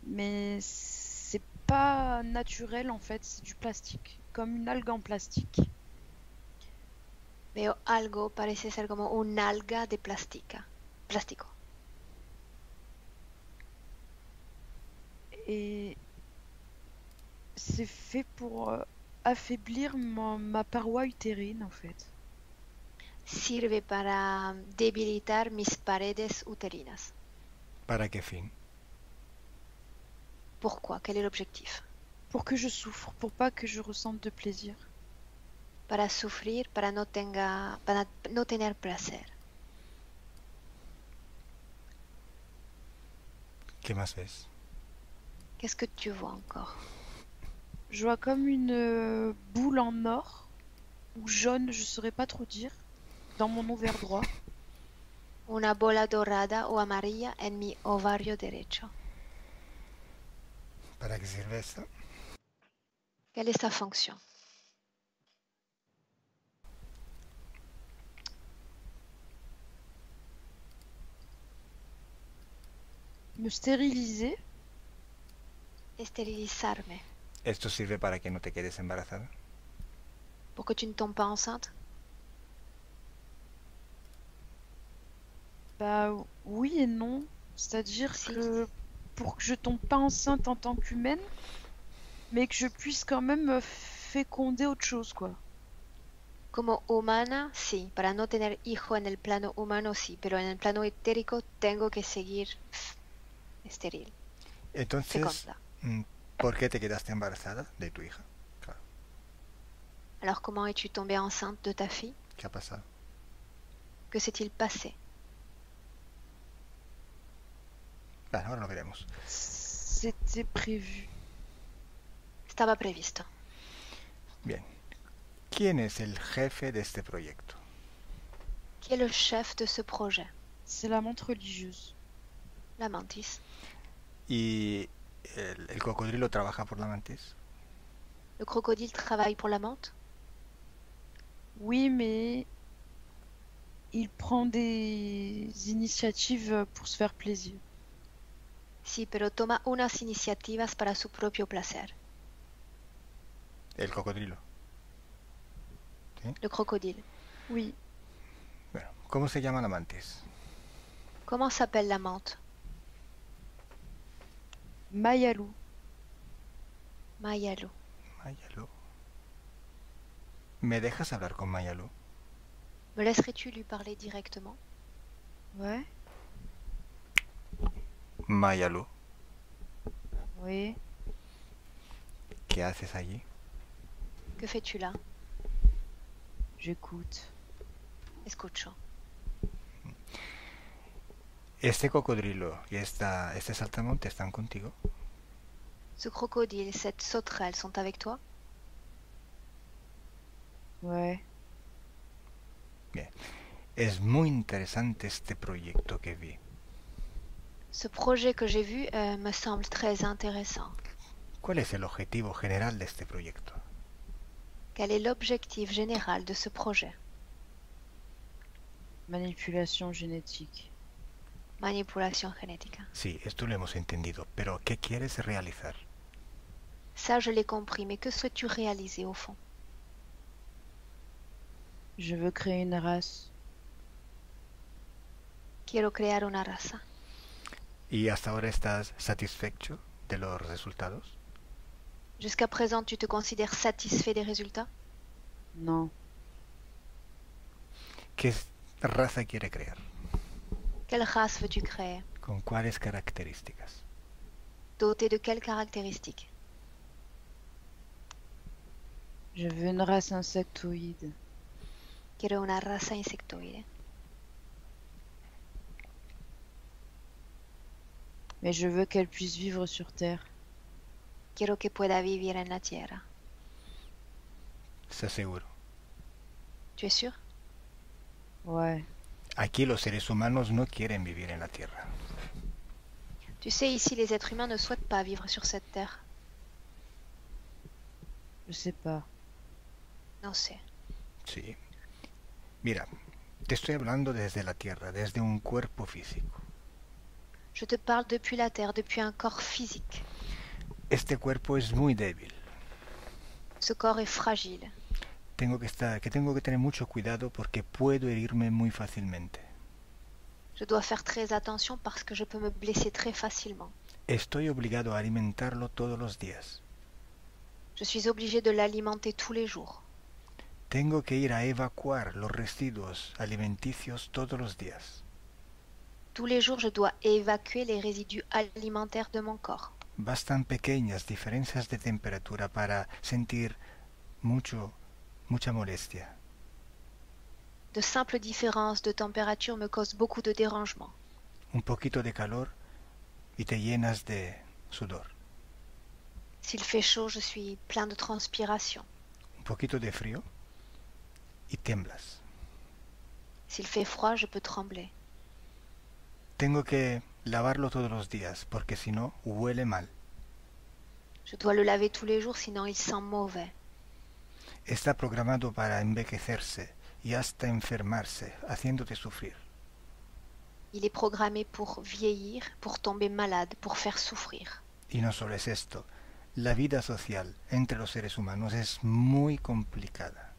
mais c'est pas naturel en fait. C'est du plastique, comme une algue en plastique. Veo algo, parece ser como un alga de plástico. Et c'est fait pour affaiblir ma paroi utérine en fait. Sirve para debilitar mis paredes uterinas. ¿Para qué fin? Pourquoi? Quel est l'objectif? Pour que je souffre, pour pas que je ressente de plaisir. Para sufrir, para no tener placer. ¿Qué más ves? Qu'est-ce que tu vois encore? Je vois comme une boule en or ou jaune, je saurais pas trop dire, dans mon ovaire droit. Una bola dorada o amarilla en mi ovario derecho. ¿Para qué sirve esto? Quelle est sa fonction? Me stériliser. Esterilizarme. ¿Esto sirve para que no te quedes embarazada? Pour que tu ne tombes pas enceinte? Bah oui et non. C'est-à-dire Si. que pour que je tombe pas enceinte en tant qu'humaine, mais que je puisse quand même féconder autre chose, quoi. Como humana, sí. Para no tener hijo en el plano humano, sí. Pero en el plano etérico tengo que seguir estéril. Entonces, Fecunda. ¿por qué te quedaste embarazada de tu hija? Claro. Alors comment es-tu tombée enceinte de ta fille? ¿Qué ha pasado? Que s'est-il passé? Bueno, ahora lo veremos. C'était prévu. Estaba previsto. Bien. ¿Quién es el jefe de este proyecto? Qui est le chef de ce projet? C'est la menthe religieuse. La mantis. ¿Y el cocodrilo trabaja por la mantis? Le crocodile travaille pour la menthe? Oui, mais il prend des initiatives pour se faire plaisir. Sí, pero toma unas iniciativas para su propio placer. El cocodrilo. Le crocodile. Oui, Bueno, ¿cómo se llama la mantis? Comment s'appelle la menthe? Mayalou. Mayalu. Mayalu. ¿Me dejas hablar con Mayalu? Me laisserais-tu lui parler directement? Ouais, Mayalu, oui. ¿qué haces allí? Que fais-tu là? J'écoute. Escucho. ¿Este cocodrilo y este saltamonte están contigo? Ce crocodile, cette sauterelle sont avec toi? Ouais. Bien. Es muy interesante este proyecto que vi. Ce projet que j'ai vu me semble très intéressant. ¿Cuál es el objetivo general de este proyecto? Quel est l'objectif général de ce projet? Manipulation génétique. Manipulation génética. Sí, esto lo hemos entendido, pero ¿qué quieres realizar? Ça, je l'ai compris, mais que souhaites-tu réaliser au fond? Je veux créer une race. Quiero crear una raza. ¿Y hasta ahora estás satisfecho de los resultados? Jusqu'à présent, tu te considères satisfait des résultats? Non. ¿Qué raza quiere crear? Quelle race veux-tu créer? ¿Con cuáles características? Dotée de quelles caractéristiques? Je veux une race insectoïde. Quiero una raza insectoide. Mais je veux qu'elle puisse vivre sur Terre. Quiero que pueda vivir en la Tierra. ¿Estás seguro? Tu es sûr? Ouais. Aquí los seres humanos no quieren vivir en la Tierra. Tu sais, ici, les êtres humains ne souhaitent pas vivre sur cette terre. Je sais pas. Non, c'est. Sí. Mira, te estoy hablando desde la Tierra, desde un cuerpo físico. Je te parle depuis la terre, depuis un corps physique. Este cuerpo es muy débil. Ce corps est fragile. Tengo que tener mucho cuidado porque puedo herirme muy fácilmente. Je dois faire très attention parce que je peux me blesser très facilement. Estoy obligado a alimentarlo todos los días. Je suis obligé de l'alimenter tous les jours. Tengo que ir a evacuar los residuos alimenticios todos los días. Tous les jours, je dois évacuer les résidus alimentaires de mon corps. Bastan pequeñas diferencias de temperatura para sentir mucha molestia. De simples différences de température me causent beaucoup de dérangement. Un poquito de calor y te llenas de sudor. S'il fait chaud, je suis plein de transpiration. Un poquito de frío y tiemblas. S'il fait froid, je peux trembler. Tengo que lavarlo todos los días porque si no huele mal. Je dois le laver tous les jours, sinon il sent mauvais. Está programado para envejecerse y hasta enfermarse, haciéndote sufrir. Il est programmé pour vieillir, pour tomber malade, pour faire souffrir. Y no solo es esto, la vida social entre los seres humanos es muy complicada.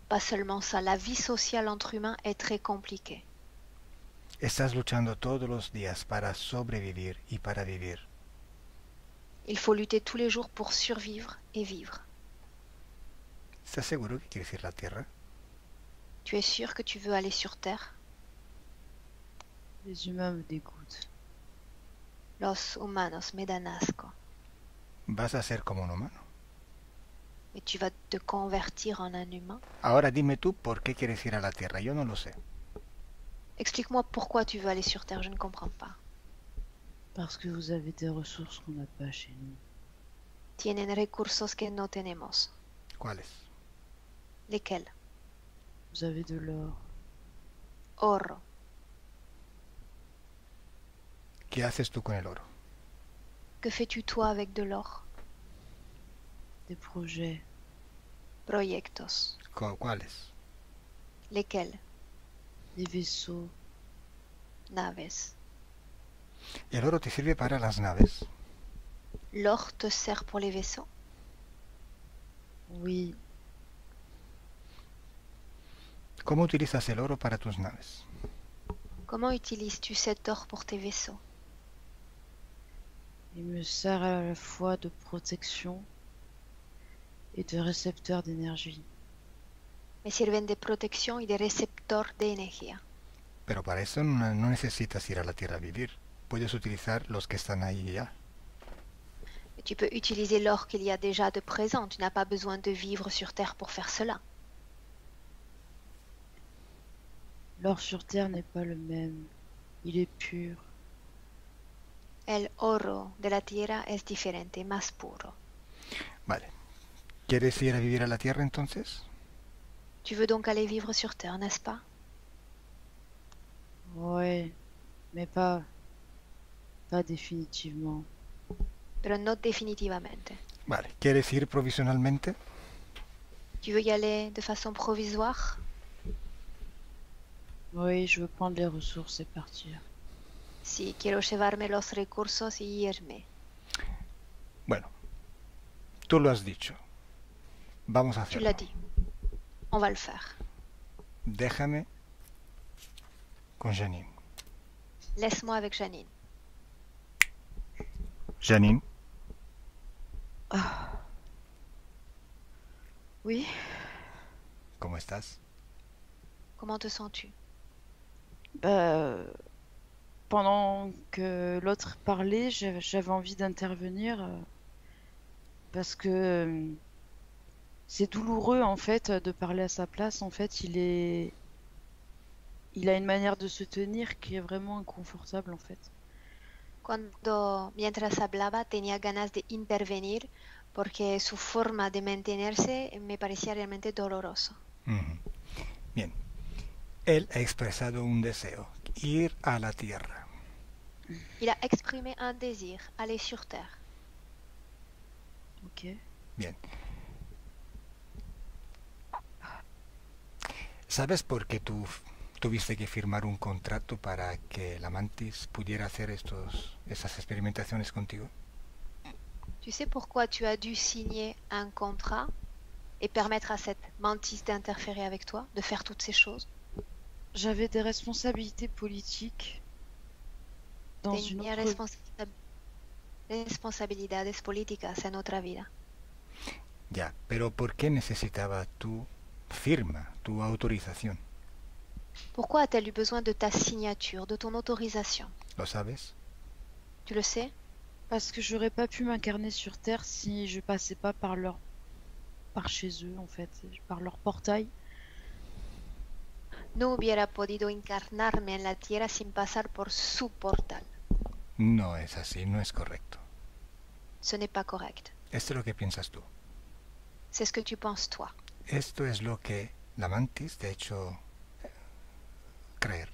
Pas seulement ça, la vie sociale entre humains est très compliquée. Estás luchando todos los días para sobrevivir y para vivir. Il faut lutter tous les jours pour survivre et vivre. ¿Estás seguro que quieres ir a la Tierra? Tu es sûr que tu veux aller sur Terre? Les humains me dégoûtent. Los humanos me dan asco. Vas a ser como un humano. Mais tu vas te convertir en un humain? Ahora dime tú por qué quieres ir a la Tierra. Yo no lo sé. Explique-moi pourquoi tu veux aller sur Terre, je ne comprends pas. Parce que vous avez des ressources qu'on n'a pas chez nous. Tienen recursos que no tenemos. ¿Cuáles? Lesquels? Vous avez de l'or. Oro. ¿Qué haces tú con el oro? Que fais-tu toi avec de l'or? Des projets. Proyectos. ¿Cuáles? Lesquels? Des vaisseaux. Naves. ¿El oro te sirve para las naves? L'or te sert pour les vaisseaux? Oui. ¿Cómo utilizas el oro para tus naves? Comment utilises-tu cet or pour tes vaisseaux? Il me sert à la fois de protection et de récepteur d'énergie. Me sirven de protección y de receptor de energía. Pero para eso no necesitas ir a la Tierra a vivir. Puedes utilizar los que están ahí ya. Tu peux utiliser l'or qu'il y a déjà de présent. Tu n'as pas besoin de vivre sur Terre pour faire cela. L'or sur Terre n'est pas le même. Il est pur. El oro de la Tierra es diferente, más puro. Vale. ¿Quieres ir a vivir a la Tierra entonces? Tu veux donc aller vivre sur Terre, n'est-ce pas? Ouais, mais pas définitivement. Pero no definitivamente. Vale. ¿Quieres ir provisionalmente? Tu veux y aller de façon provisoire? Oui, je veux prendre les ressources et partir. Si, quiero llevarme los recursos y irme. Bueno, tú lo has dicho. Vamos a Tu hacerlo. l'as dit. on va le faire. Déjame con Janine. Laisse-moi avec Janine. Janine, Oui, ¿cómo estás? Comment te sens-tu? bah, pendant que l'autre parlait, j'avais envie d'intervenir parce que c'est douloureux en fait de parler à sa place. En fait, il a une manière de se tenir qui est vraiment inconfortable en fait. Mientras hablaba, tenía ganas de intervenir porque su forma de mantenerse me parecía realmente doloroso. Ujú. Bien. Él ha expresado un deseo, ir a la tierra. Il a exprimé un désir, aller sur Terre. Ok. Bien. ¿Sabes por qué tú tuviste que firmar un contrato para que la mantis pudiera hacer esas experimentaciones contigo? Tu sais pourquoi tu as dû signer un contrat et permettre à cette mantis d'interférer avec toi, de faire toutes ces choses? J'avais des responsabilités politiques dans une Tenía autre... responsabilidades políticas en otra vida. Ya, pero ¿por qué necesitaba tu firma, tu autorización? Pourquoi a-t-elle eu besoin de ta signature, de ton autorisation? ¿Lo sabes? Tu le sais? Parce que j'aurais pas pu m'incarner sur Terre si je passais pas par chez eux en fait, par leur portail. No hubiera podido encarnarme en la tierra sin pasar por su portal. No es así, no es correcto. Ce n'est pas correct. Esto es lo que piensas tú. C'est ce que tu penses toi. Esto es lo que la mantis te ha hecho creer.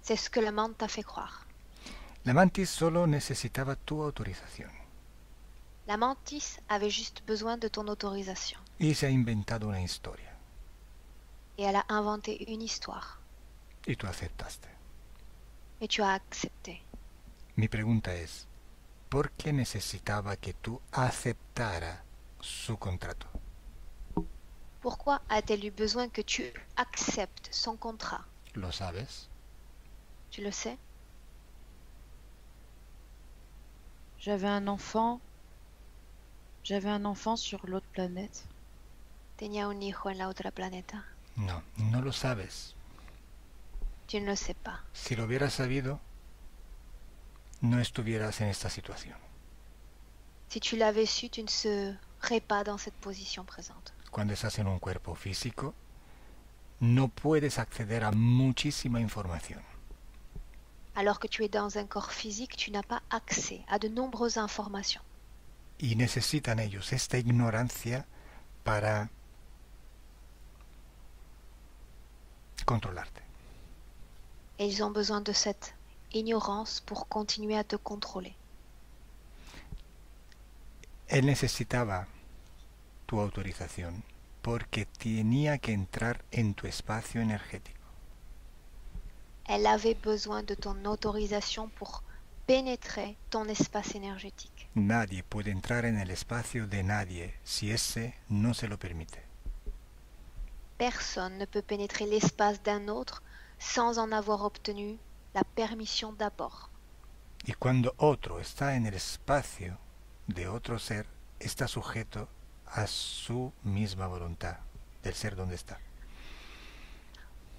C'est ce que la mante t'a fait croire. La mantis solo necesitaba tu autorización. La mantis avait juste besoin de ton autorisation. Y se ha inventado una historia. Et elle a inventé une histoire. Y tú aceptaste. Et tu as accepté. Mi pregunta es, ¿por qué necesitaba que tú aceptara su contrato? Pourquoi a-t-elle eu besoin que tu acceptes son contrat? ¿Lo sabes? Tu le sais? J'avais un enfant sur l'autre planète. Tenía un hijo en la otra planeta. No, no lo sabes. Tu ne le sais pas. Si lo hubieras sabido, no estuvieras en esta situación. Si tu l'avais su, tu ne serais pas dans cette position présente. Cuando estás en un cuerpo físico, no puedes acceder a muchísima información. Alors que tu es dans un corps physique, tu n'as pas accès à de nombreuses informations. Y necesitan ellos esta ignorancia para controlarte. Et ils ont besoin de cette ignorance pour continuer à te contrôler. Él necesitaba tu autorización porque tenía que entrar en tu espacio energético. Elle avait besoin de ton autorisation pour pénétrer ton espace énergétique. Nadie puede entrar en el espacio de nadie si ese no se lo permite. Personne ne peut pénétrer l'espace d'un autre sans en avoir obtenu la permission d'abord. Y cuando otro está en el espacio de otro ser, está sujeto a su misma voluntad del ser donde está.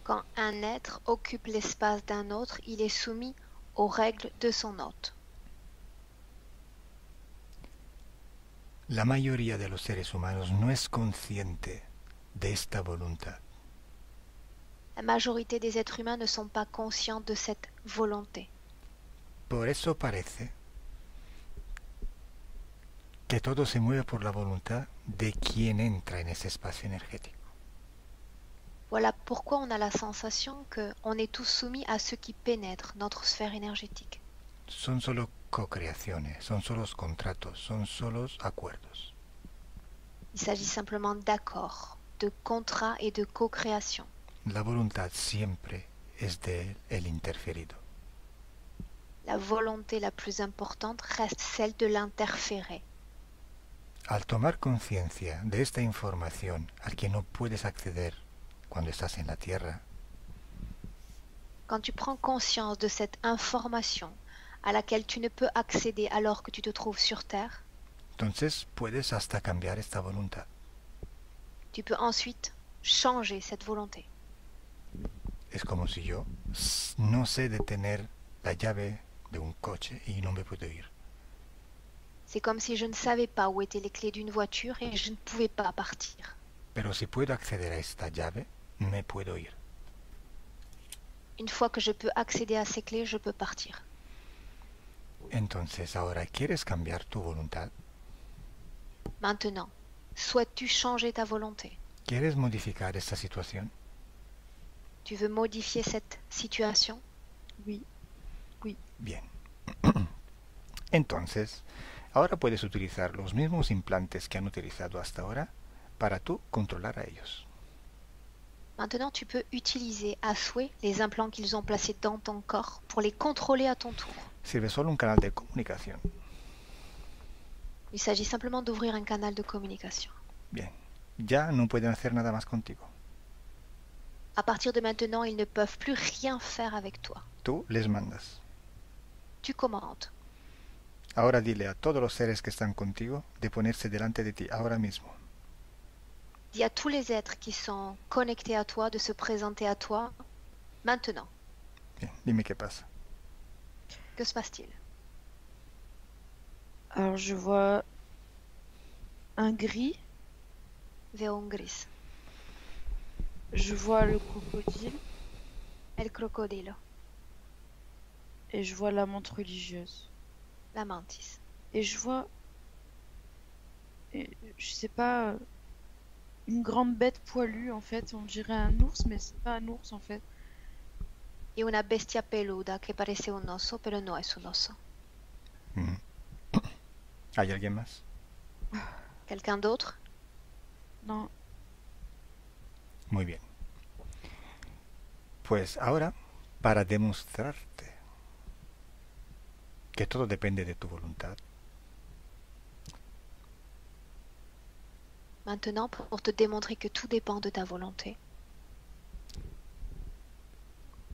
Quand un être occupe l'espace d'un autre, il est soumis aux règles de son hôte. La mayoría de los seres humanos no es consciente de esta voluntad. La majorité des êtres humains ne sont pas conscients de cette volonté. Por eso parece que todo se mueve por la voluntad de quien entra en ese espacio energético. Voilà pourquoi on a la sensation qu'on est tous soumis à ceux qui pénètrent notre sphère énergétique. Son solo co-creaciones, son solos contratos, son solos acuerdos. Il s'agit simplement d'accords, de contrats et de co-création. La voluntad siempre es de el interferido. La volonté la plus importante reste celle de l'interférer. Al tomar conciencia de esta información al que no puedes acceder cuando estás en la Tierra, Quand tu prends conscience de cette information à laquelle tu ne peux accéder alors que tu te trouves sur Terre, entonces puedes hasta cambiar esta voluntad. tu peux ensuite changer cette volonté. Es como si yo no sé detener la llave de un coche y no me puedo ir. C'est comme si je ne savais pas où étaient les clés d'une voiture et je ne pouvais pas partir. Pero si puedo acceder a esta llave, me puedo ir. Une fois que je peux accéder à ces clés, je peux partir. Entonces ahora, ¿quieres cambiar tu voluntad? Maintenant, souhaites-tu changer ta volonté? ¿Quieres modificar esta situación? Tu veux modifier cette situation? Oui. Bien. Entonces, ahora puedes utilizar los mismos implantes que han utilizado hasta ahora para tú controlar a ellos. Maintenant, tu peux utiliser à souhait les implants qu'ils ont placés dans ton corps pour les contrôler à ton tour. Sirve solo un canal de comunicación. Il s'agit simplement d'ouvrir un canal de communication. Bien. Ya no pueden hacer nada más contigo. À partir de maintenant, ils ne peuvent plus rien faire avec toi. Tú les mandas. Tu commandes. Ahora dile a todos los seres que están contigo de ponerse delante de ti ahora mismo. Dis à tous les êtres qui sont connectés à toi de se présenter à toi maintenant. Bien. Dime qué pasa. Que se passe-t-il? Alors je vois un gris, Veo un gris. je vois le crocodile El crocodilo. et je vois la menthe religieuse. La mantis. Et je vois, je sais pas, une grande bête poilue en fait. On dirait un ours, mais c'est pas un ours en fait. Y una bestia peluda que parece un oso, pero no es un oso. Mm. ¿Hay alguien más? Quelqu'un d'autre? Non, Muy bien. Pues ahora, para demostrarte que todo depende de tu voluntad, Maintenant, pour te démontrer que tout dépend de ta volonté,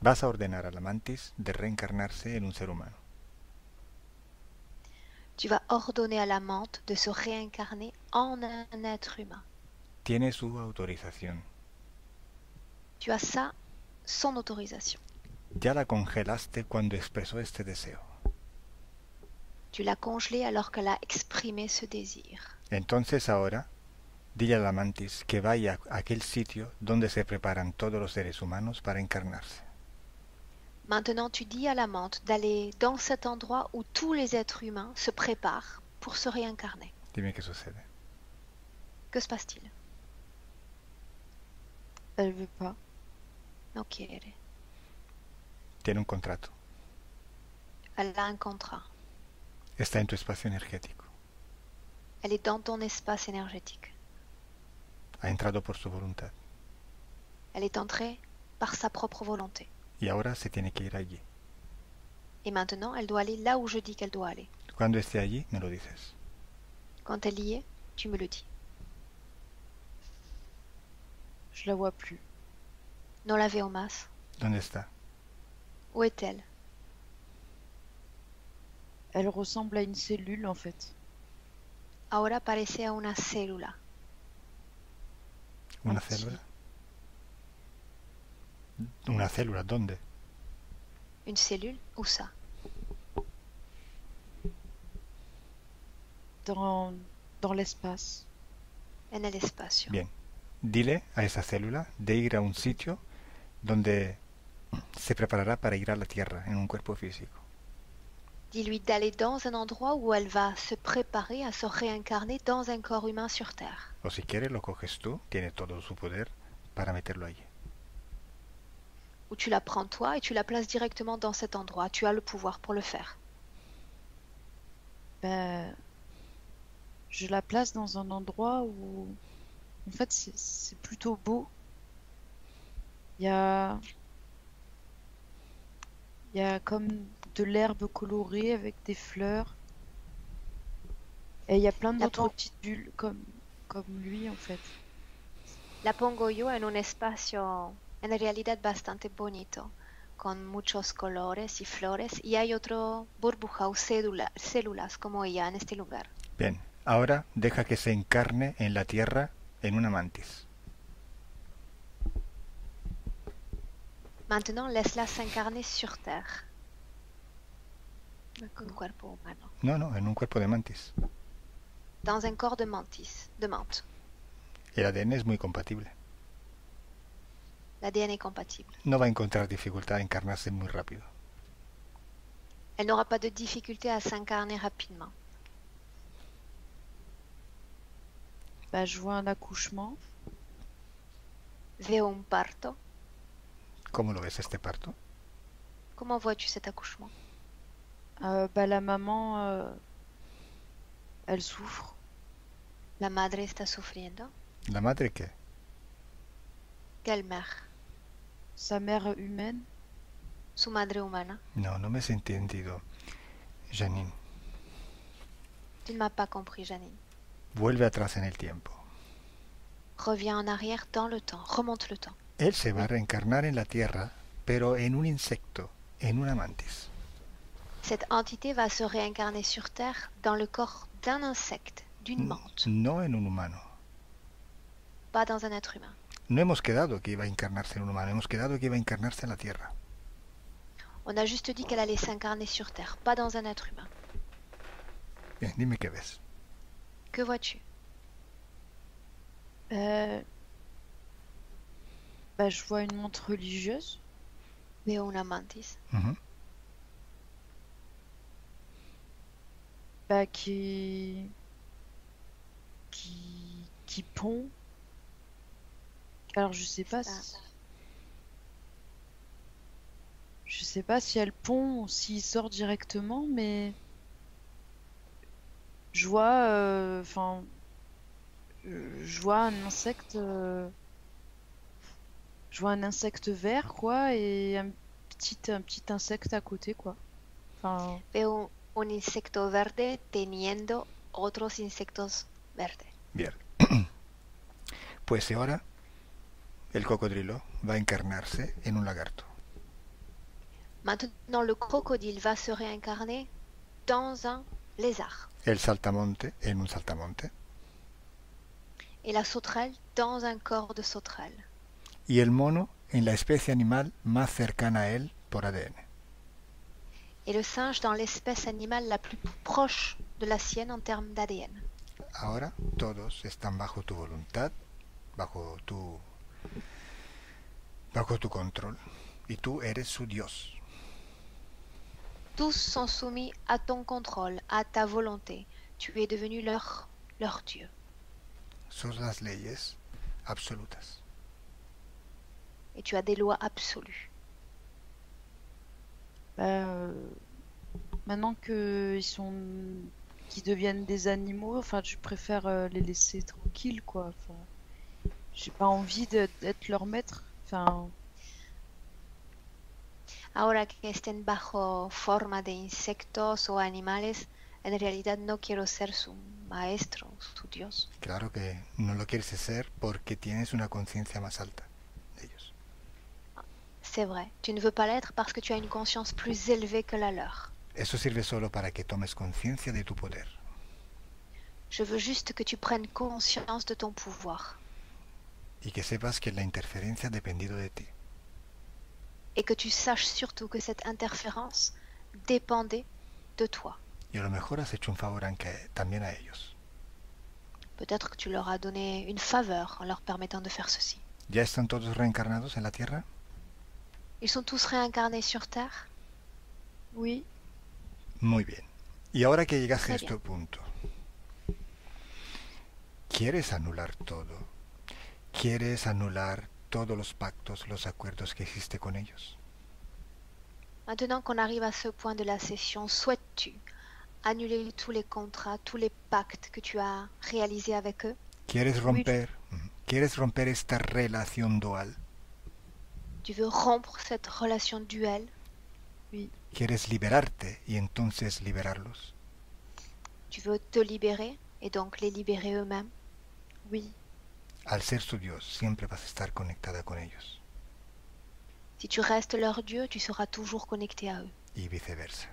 vas a ordenar a la mantis de reencarnarse en un ser humano. tu vas ordonner à la menthe de se réincarner en un être humain. Tiene su autorización. Tu as ça, son autorisation. Ya la congelaste cuando expresó este deseo. Tu l'as congelée alors qu'elle a exprimé ce désir. Entonces ahora, dile a la mantis que vaya a aquel sitio donde se preparan todos los seres humanos para encarnarse. Maintenant, tu dis à la menthe d'aller dans cet endroit où tous les êtres humains se préparent pour se réincarner. Dime qué sucede. Que se passe-t-il? elle veut pas. No quiere. Tiene un contrato. Elle a un contrat. Está en tu espacio energético. Elle est dans ton espace énergétique. Ha entrado por su voluntad. Elle est entrée par sa propre volonté. Y ahora se tiene que ir allí. Et maintenant, elle doit aller là où je dis qu'elle doit aller. Cuando esté allí, me lo dices. Quand elle y est, tu me le dis. Je la vois plus. No la veo más. ¿Dónde está? Où est-elle? Elle ressemble à une cellule en fait. Ahora parece a una célula. ¿Una Aquí. célula? ¿Una célula? ¿Dónde? Une cellule? Où ça? Dans l'espace. En el espacio. Bien. Dile a esa célula de ir a un sitio donde se preparará para ir a la Tierra en un cuerpo físico. Dis-lui d'aller dans un endroit où elle va se préparer à se réincarner dans un corps humain sur Terre. O si quieres, lo coges tú, tiene todo su poder para meterlo allí. Ou tu la prends toi et tu la places directement dans cet endroit. Tu as le pouvoir pour le faire. Ben, je la place dans un endroit où, en fait, c'est plutôt beau. Il y a comme de l'herbe colorée avec des fleurs. Et il y a plein La, d'autres pon- petites bulles comme lui en fait. la pongo yo en un espacio en realidad bastante bonito, con muchos colores y flores, y hay otro burbuja o células como ella en este lugar. Bien, ahora deja que se encarne en la tierra en una mantis. Maintenant, laisse-la s'incarner sur terre, un D'accord. cuerpo humano, No, no, en un cuerpo de mantis. dans un corps de mantis, de menthe. El ADN es muy compatible. L'ADN est compatible. No va a encontrar dificultad en encarnarse muy rápido. Elle n'aura pas de difficulté à s'incarner rapidement. Bah, je vois un accouchement. Veo un parto. ¿Cómo lo ves este parto? Comment vois-tu cet accouchement? Bah, la maman, elle souffre. La madre está sufriendo. ¿La madre qué? Quelle mère? Sa mère humaine. Su madre humana. No, no me has entendido. Janine, Tu ne m'as pas compris, Janine. vuelve atrás en el tiempo. Reviens en arrière dans le temps. Remonte le temps. Él se va a reencarnar en la tierra, pero en un insecto, en una mantis. Cette entité va se réincarner sur Terre dans le corps d'un insecte, d'une menthe, No en un humano. pas dans un être humain. No hemos quedado que iba a encarnarse en un humano, hemos quedado que iba a encarnarse en la tierra. On a juste dit qu'elle allait s'incarner sur Terre, pas dans un être humain. Bien, dime qué ves. Que vois-tu? Bah, je vois une montre religieuse. Veo una mantis Ujú. Bah, qui pond. Alors, je sais pas Ça- si elle pond ou s'il sort directement, mais je vois, enfin, je vois un insecte, je vois un insecte vert, quoi, et un petit insecte à côté, quoi. Enfin, Veo un insecto verde teniendo otros insectos verdes. Bien. Pues ahora el cocodrilo va a encarnarse en un lagarto. Maintenant, le crocodile va se réincarner dans un lézard El saltamonte en un saltamonte. et la sauterelle dans un corps de sauterelle. Y el mono en la especie animal más cercana a él por ADN. Et le singe dans l'espèce animale la plus proche de la sienne en termes d'ADN. Ahora todos están bajo tu voluntad, bajo tu control. Y tú eres su Dios. Tous sont soumis à ton contrôle, à ta volonté. Tu es devenu leur Dieu. Sos las leyes absolutas. Et tu as des lois absolues. bah, maintenant qu'ils deviennent des animaux, enfin, je préfère les laisser tranquilles, quoi. Enfin, j'ai pas envie d'être leur maître. Enfin, Ahora que estén bajo forma de insectos o animales, en realidad no quiero ser su maestro, su Dios. Claro que no lo quieres hacer porque tienes una conciencia más alta de ellos. C'est vrai, tu ne veux pas l'être parce que tu as une conscience plus élevée que la leur. Eso sirve solo para que tomes conciencia de tu poder. Je veux juste que tu prennes conscience de ton pouvoir Y que sepas que la interferencia ha dependido de ti. et que tu saches surtout que cette interférence dépendait de toi. Y a lo mejor has hecho un favor también a ellos. Peut-être que tu leur as donné une faveur en leur permettant de faire ceci. ¿Ya están todos reencarnados en la Tierra? Ils sont tous réincarnés sur Terre? oui. Muy bien. Y ahora que llegas a Très este bien. punto, ¿quieres anular todo? ¿Quieres anular todos los pactos, los acuerdos que hiciste con ellos? Maintenant qu'on arrive à ce point de la session, souhaites-tu annuler tous les contrats, tous les pactes que tu as réalisés avec eux? ¿Quieres romper, ¿Quieres romper esta relación dual? Tu veux rompre cette relation duelle? ¿Quieres liberarte y entonces liberarlos? Tu veux te libérer et donc les libérer eux-mêmes. Oui. Al ser su Dios, siempre vas a estar conectada con ellos. Si tu restes leur Dieu, tu seras toujours connecté à eux. Y viceversa.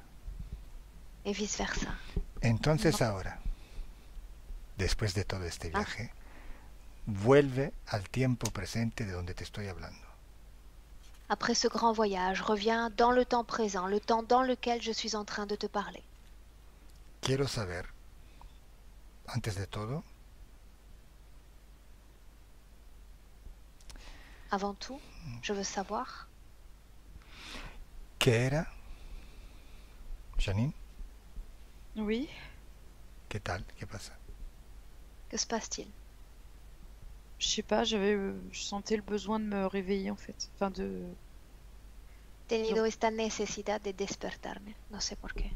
Et vice-versa. Entonces ahora, después de todo este viaje, vuelve al tiempo presente de donde te estoy hablando. Après ce grand voyage, reviens dans le temps présent, le temps dans lequel je suis en train de te parler. Quiero saber, antes de todo, Avant tout, je veux savoir ¿qué era? Janine, Oui. ¿qué tal? ¿Qué pasa? que se passe-t-il. Je sais pas, je sentais le besoin de me réveiller en fait. Enfin de... He tenido esta necesidad de despertarme, no sé por qué.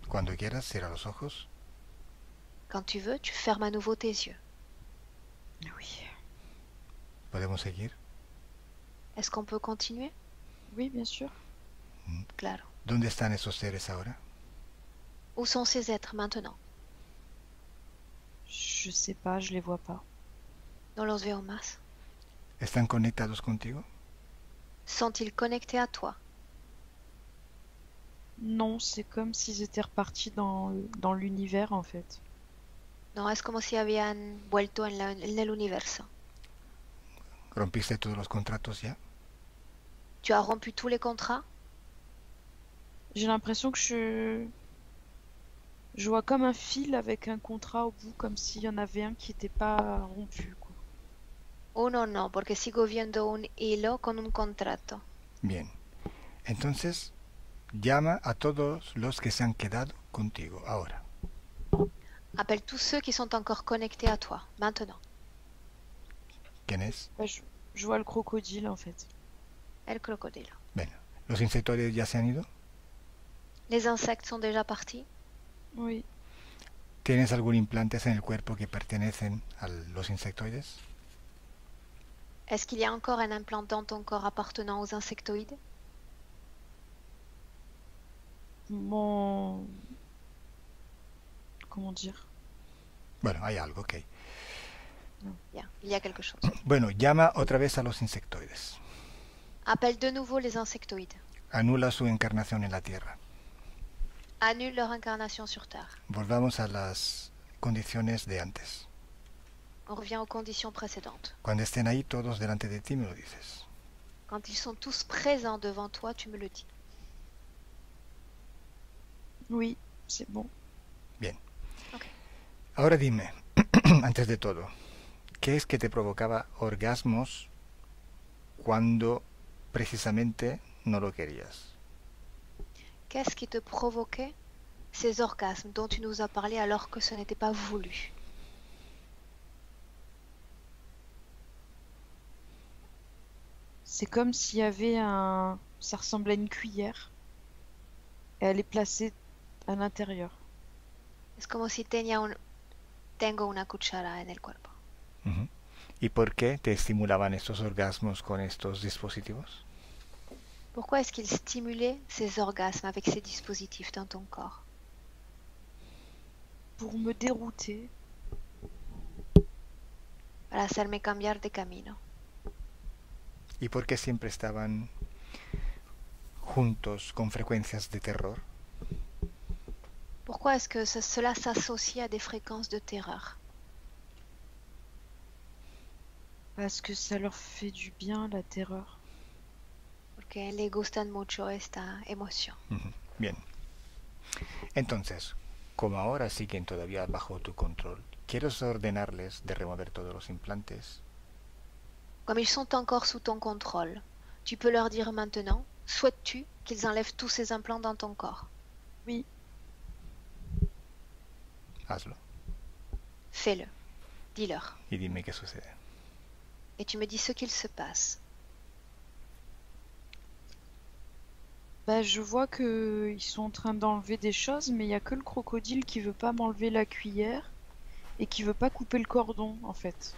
Cuando quieras, cierra los ojos. Quand tu veux, tu fermes à nouveau tes yeux. Oui. ¿Podemos seguir? Est-ce qu'on peut continuer? Oui, bien sûr. Claro. ¿Dónde están esos seres ahora? Où sont ces êtres maintenant? Je sais pas, je les vois pas. No los veo más. ¿Están conectados contigo? Sont-ils connectés à toi? Non, c'est comme s'ils étaient repartis dans l'univers en fait. No, es como si habían vuelto en el universo. ¿Rompiste todos los contratos ya? Tu as rompu tous les contrats? J'ai l'impression que je vois comme un fil avec un contrat au bout, comme s'il y en avait un qui n'était pas rompu, quoi. Oh no, no, porque sigo viendo un hilo con un contrato. Bien. Entonces, llama a todos los que se han quedado contigo ahora. Appelle tous ceux qui sont encore connectés à toi, maintenant. ¿Quién es? Bah, je vois le crocodile en fait. El crocodilo. Bueno, ¿los insectoides ya se han ido? Les insectes sont déjà partis? Oui. ¿Tienes algún implantes en el cuerpo que pertenecen a los insectoides? Est-ce qu'il y a encore un implant dans ton corps appartenant aux insectoïdes? Mon... Comment dire? Bueno, hay algo, ok. Bien, il y a quelque chose. Bueno, llama otra vez a los insectoides. Appelle de nouveau les insectoïdes. Anula su encarnación en la Tierra. Annule leur incarnation sur Terre. Volvamos a las condiciones de antes. On revient aux conditions précédentes. Cuando estén ahí todos delante de ti, me lo dices. Quand ils sont tous présents devant toi, tu me le dis. Oui, c'est bon. Bien. Ok. Ahora dime, antes de todo, ¿qué es que te provocaba orgasmos cuando precisamente no lo querías? Qu'est-ce qui te provoquait ces orgasmes dont tu nous as parlé alors que ce n'était pas voulu? C'est comme s'il y avait un... Ça ressemblait à une cuillère. Et elle est placée à l'intérieur. Es como si tengo una cuchara en el cuerpo. Uh-huh. ¿Y por qué te estimulaban estos orgasmos con estos dispositivos? Pourquoi est-ce qu'il stimulait ces orgasmes avec ces dispositifs dans ton corps? Pour me dérouter. Para hacerme cambiar de camino. ¿Y por qué siempre estaban juntos con frecuencias de terror? Pourquoi est-ce que cela s'associe à des fréquences de terreur? Parce que ça leur fait du bien, la terreur. Porque les gustan mucho esta emoción. Uh-huh. Bien. Entonces, como ahora siguen todavía bajo tu control, ¿quieres ordenarles de remover todos los implantes? Comme ils sont encore sous ton contrôle, tu peux leur dire maintenant, souhaites-tu qu'ils enlèvent tous ces implants dans ton corps? Oui. Hazlo. Fais-le. Dis-leur. Y dime qué sucede. Et tu me dis ce qu'il se passe. Bah, je vois que ils sont en train d'enlever des choses, mais il n'y a que le crocodile qui veut pas m'enlever la cuillère et qui veut pas couper le cordon, en fait.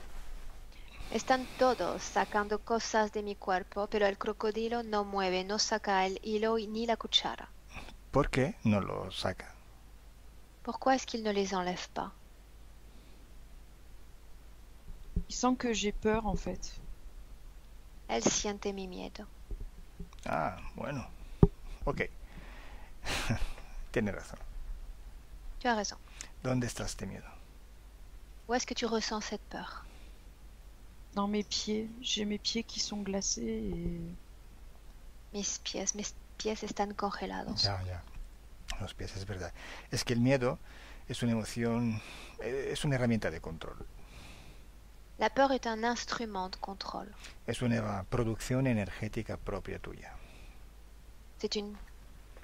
Están todos sacando cosas de mi cuerpo, pero el crocodilo no mueve, no saca el hilo ni la cuchara. ¿Por qué no lo saca? Pourquoi est-ce qu'il ne les enlève pas? Il sent que j'ai peur en fait. Él siente mi miedo. Ah, bueno. Ok. Tienes razón. Tu as raison. ¿Dónde está este miedo? Où est-ce que tu ressens cette peur? Dans mes pieds, j'ai mes pieds qui sont glacés et Mis pies están congelados. Ya, ya. Los pies, es verdad. Es que el miedo es una emoción, es una herramienta de control. La peur est un instrument de contrôle. Es una producción energética propia tuya. C'est une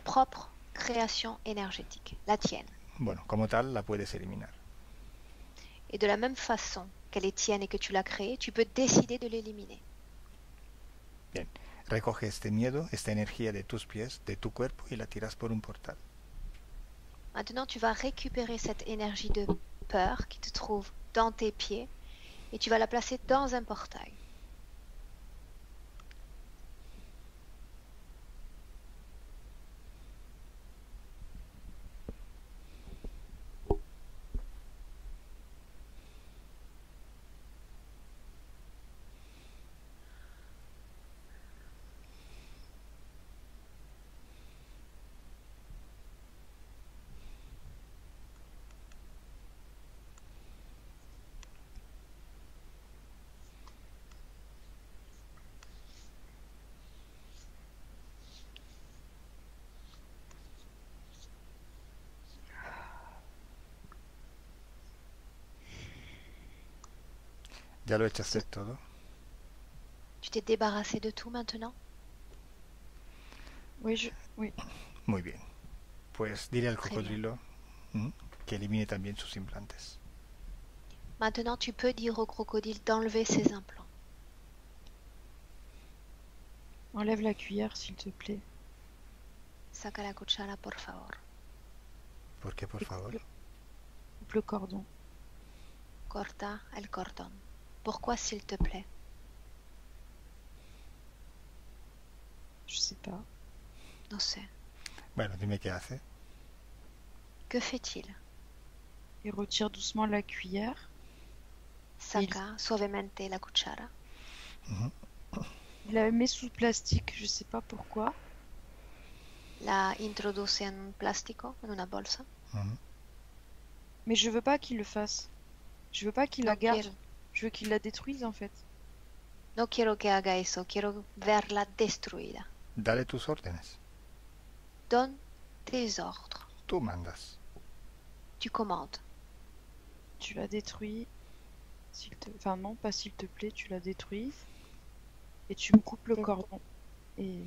propre création énergétique, la tienne. Bueno, como tal, la puedes eliminar. Et de la même façon qu'elle est tienne et que tu l'as créée, tu peux décider de l'éliminer. Bien. Recoge este miedo, esta energía de tus pies, de tu cuerpo, y la tiras por un portal. Maintenant, tu vas récupérer cette énergie de peur qui te trouve dans tes pieds et tu vas la placer dans un portail. ¿Ya lo echaste todo? Tu t'es débarrassé de tout maintenant? oui, oui. Muy bien. Pues dile al Très bien. cocodrilo que elimine también sus implantes. Maintenant, tu peux dire au crocodile d'enlever ses implants. Enlève la cuillère s'il te plaît. Saca la cuchara, por favor. ¿Por qué, por favor? Coupe le cordon. Corta el cordón. Pourquoi, s'il te plaît? Je sais pas. No sé. Bueno, dime qué hace. Que fait-il? Il retire doucement la cuillère. Saca suavemente la cuchara. Il la met sous plastique, je sais pas pourquoi. La introduce en un plástico, en una bolsa. Mais je veux pas qu'il le fasse. Je veux pas qu'il la No garde. quiero, Je veux qu'il la détruise en fait. no quiero que haga eso, quiero verla destruida. Dale tus órdenes. Donne tes ordres. Tú mandas. Tu commandes. Tu la détruis. Enfin non, pas s'il te plaît, tu la détruis. Et tu me coupes le cordon. Et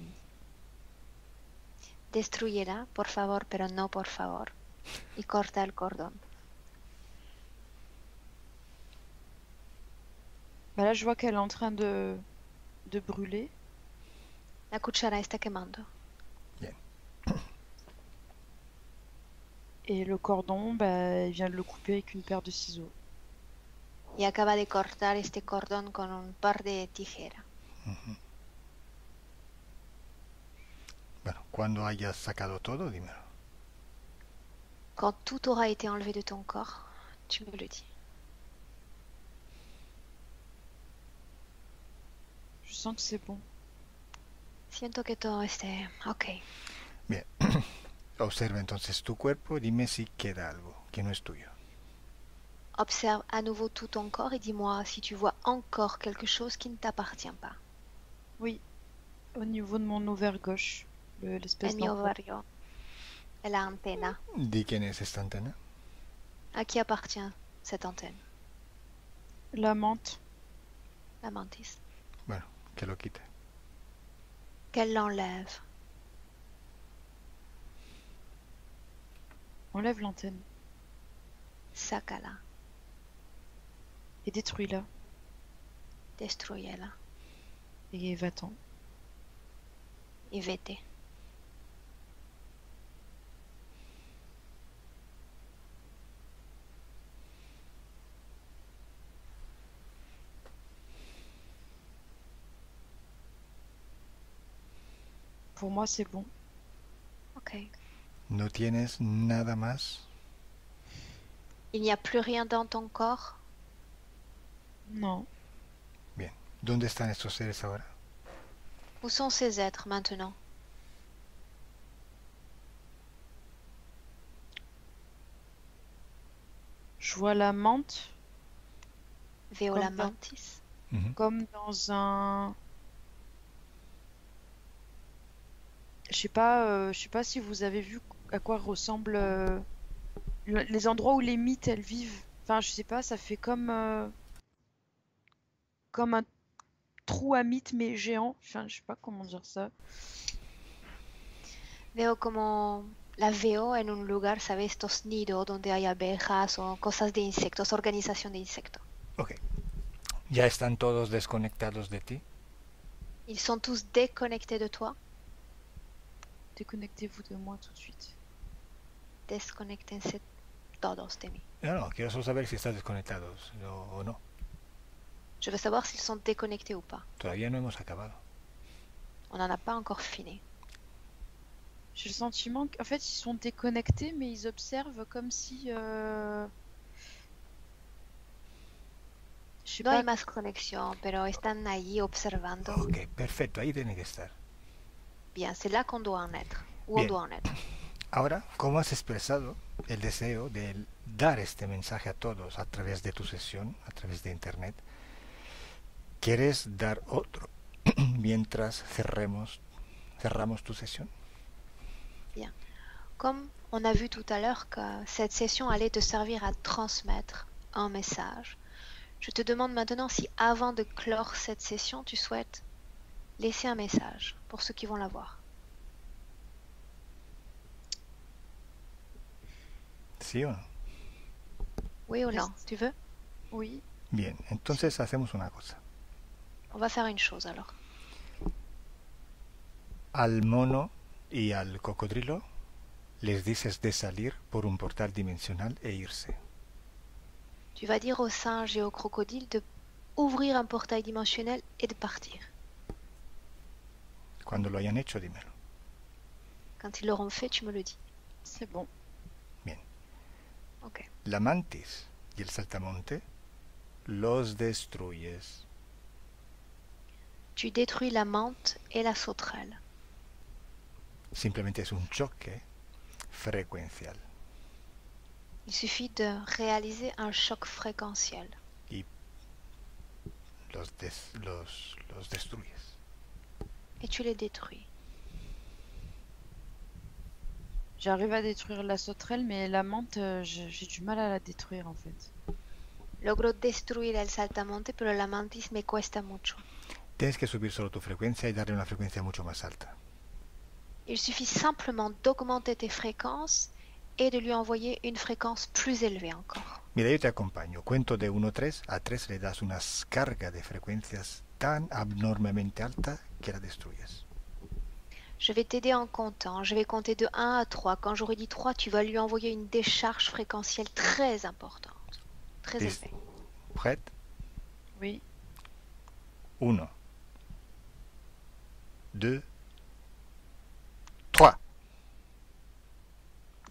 Destruyela, por favor, pero no por favor. Y corta el cordón. bah là je vois qu'elle est en train de brûler. La cuchara está quemando. Et le cordon, bah, elle vient de le couper avec une paire de ciseaux. Y acaba de cortar este cordón con un par de tijeras. Bueno, cuando hayas sacado todo, dímelo. Quand tout aura été enlevé de ton corps, tu me le dis. Je sens que c'est bon. Siento que todo esté ok. Bien. Observa entonces tu cuerpo y dime si queda algo que no es tuyo. Observe à nouveau tout ton corps et dis-moi si tu vois encore quelque chose qui ne t'appartient pas. Oui, au niveau de mon ovaire gauche, l'espèce En mi d'enfant. ovario, la antena. Di quién es esta antena. À qui appartient cette antenne? La menthe, La mantis. Bueno, que lo quite. Qu'elle l'enlève. enlève l'antenne Sácala. et détruis-la. Destruyela. Et va-t'en. Y vete. Pour moi, c'est bon. Ok. ¿No tienes nada más? Il n'y a plus rien dans ton corps. Non. Bien. ¿Dónde están estos seres ahora? Où sont ces êtres maintenant? Je vois la menthe Veo la Comme dans- mantis. Ujú. comme dans un... je sais pas si vous avez vu à quoi ressemblent les endroits où les mythes elles vivent. Enfin, je sais pas, ça fait comme un trou à mythes mais géant. Enfin, je sais pas comment dire ça. Veo como la veo en un lugar, ¿sabes? Estos nidos donde hay abejas o cosas de insectos, organización de insectos. Ok. ¿Ya están todos desconectados de ti? Ils sont tous déconnectés de toi. Déconnectez-vous de moi tout de suite. Desconectense todos de mí. No, quiero solo saber si están desconectados o no. Je veux savoir s'ils sont déconnectés ou pas. Todavía no hemos acabado. On n'en a pas encore fini. J'ai le sentiment qu'en fait ils sont déconnectés mais ils observent comme si... Je sais No hay pas, más conexión, pero están allí observando. Ok, perfecto, ahí tiene que estar. Bien, c'est là qu'on doit en être. Où on Bien. doit en être. Ahora, ¿cómo has expresado el deseo de dar este mensaje a todos a través de tu sesión, a través de internet? ¿Quieres dar otro mientras cerramos tu sesión? Comme on a vu tout à l'heure que cette session allait te servir à transmettre un message, je te demande maintenant si avant de clore cette session, tu souhaites laisser un message pour ceux qui vont la voir. ¿Sí o no? Oui ou non? Tu veux? oui. Bien, entonces hacemos una cosa. On va faire une chose alors. Al mono y al cocodrilo les dices de salir por un portal dimensional e irse. Tu vas dire au singe et au crocodile de ouvrir un portail dimensionnel et de partir. Cuando lo hayan hecho, dímelo. Quand ils l'auront fait, tu me le dis. C'est bon. Ok. La mantis y el saltamonte los destruyes. Tu détruis la menthe et la sauterelle. Simplemente es un choque frecuencial. Il suffit de réaliser un choc fréquentiel. Los destruyes. Et tu les détruis. J'arrive à détruire la sauterelle mais la menthe, j'ai du mal à la détruire en fait. Logro destruir el saltamonte, pero la mantis me cuesta mucho. Tienes que subir solo tu frecuencia y darle una frecuencia mucho más alta. Il suffit simplement d'augmenter tes fréquences et de lui envoyer une fréquence plus élevée encore. Mira, yo te acompaño. Cuento de 1 a 3. A 3 le das una carga de frecuencias tan abnormemente alta que la destruyes. Je vais t'aider en comptant. Je vais compter de 1 à 3. Quand j'aurai dit 3, tu vas lui envoyer une décharge fréquentielle très importante. Très Listo. élevée. Prête? Oui. 1, 2, 3.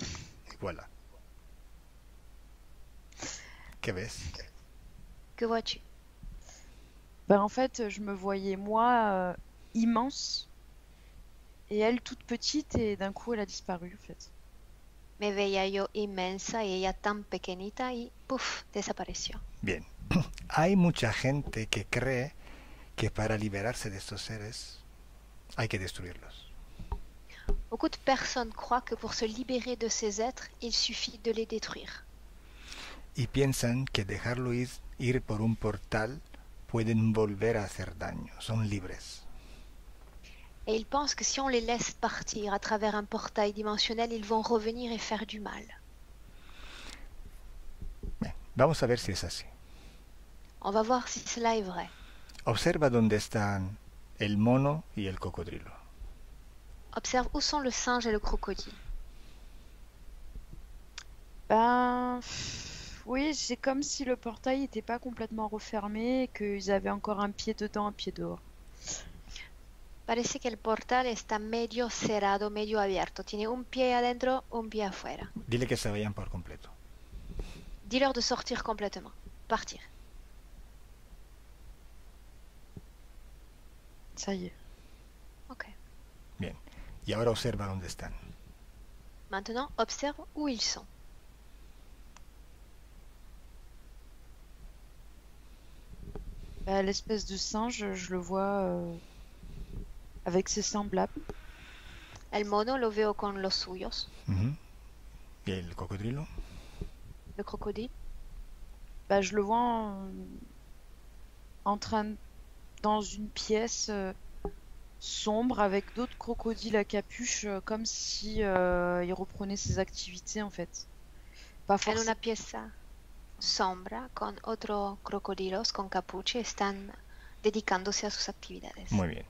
Y voilà. ¿Qué ves? Que vois-tu? Ben, en fait, je me voyais moi immense et elle toute petite et d'un coup elle a disparu en fait. Me veía yo inmensa y ella tan pequeñita y ¡puf! Desapareció. Bien. Hay mucha gente que cree que para liberarse de estos seres hay que destruirlos. Beaucoup de personnes croient que pour se libérer de ces êtres, il suffit de les détruire. Y piensan que dejarlo ir por un portal pueden volver a hacer daño. Son libres. Et ils pensent que si on les laisse partir à travers un portail dimensionnel, ils vont revenir et faire du mal. Bien, vamos a ver si es así. On va voir si cela est vrai. Observa dónde están el mono y el cocodrilo. Observe où sont le singe et le crocodile. Ben oui, c'est comme si le portail n'était pas complètement refermé et qu'ils avaient encore un pied dedans, un pied dehors. Parece que el portal está medio cerrado, medio abierto. Tiene un pie adentro, un pie afuera. Dile que se vayan por completo. Dis-leur de sortir complètement. Partir. Ça y est. Ok. Bien. Y ahora observa dónde están. Maintenant, observe où ils sont. Bah, l'espèce de singe, je le vois avec ses semblables. El mono lo veo con los suyos. Ujú. ¿Y el cocodrilo? Le crocodile. Bah, je le vois en train dans une pièce sombre avec d'autres crocodiles à capuche, comme si il reprenait ses activités en fait. Pas En forcément. una pieza sombra con otros crocodilos con capucha están dedicándose a sus actividades. Muy bien.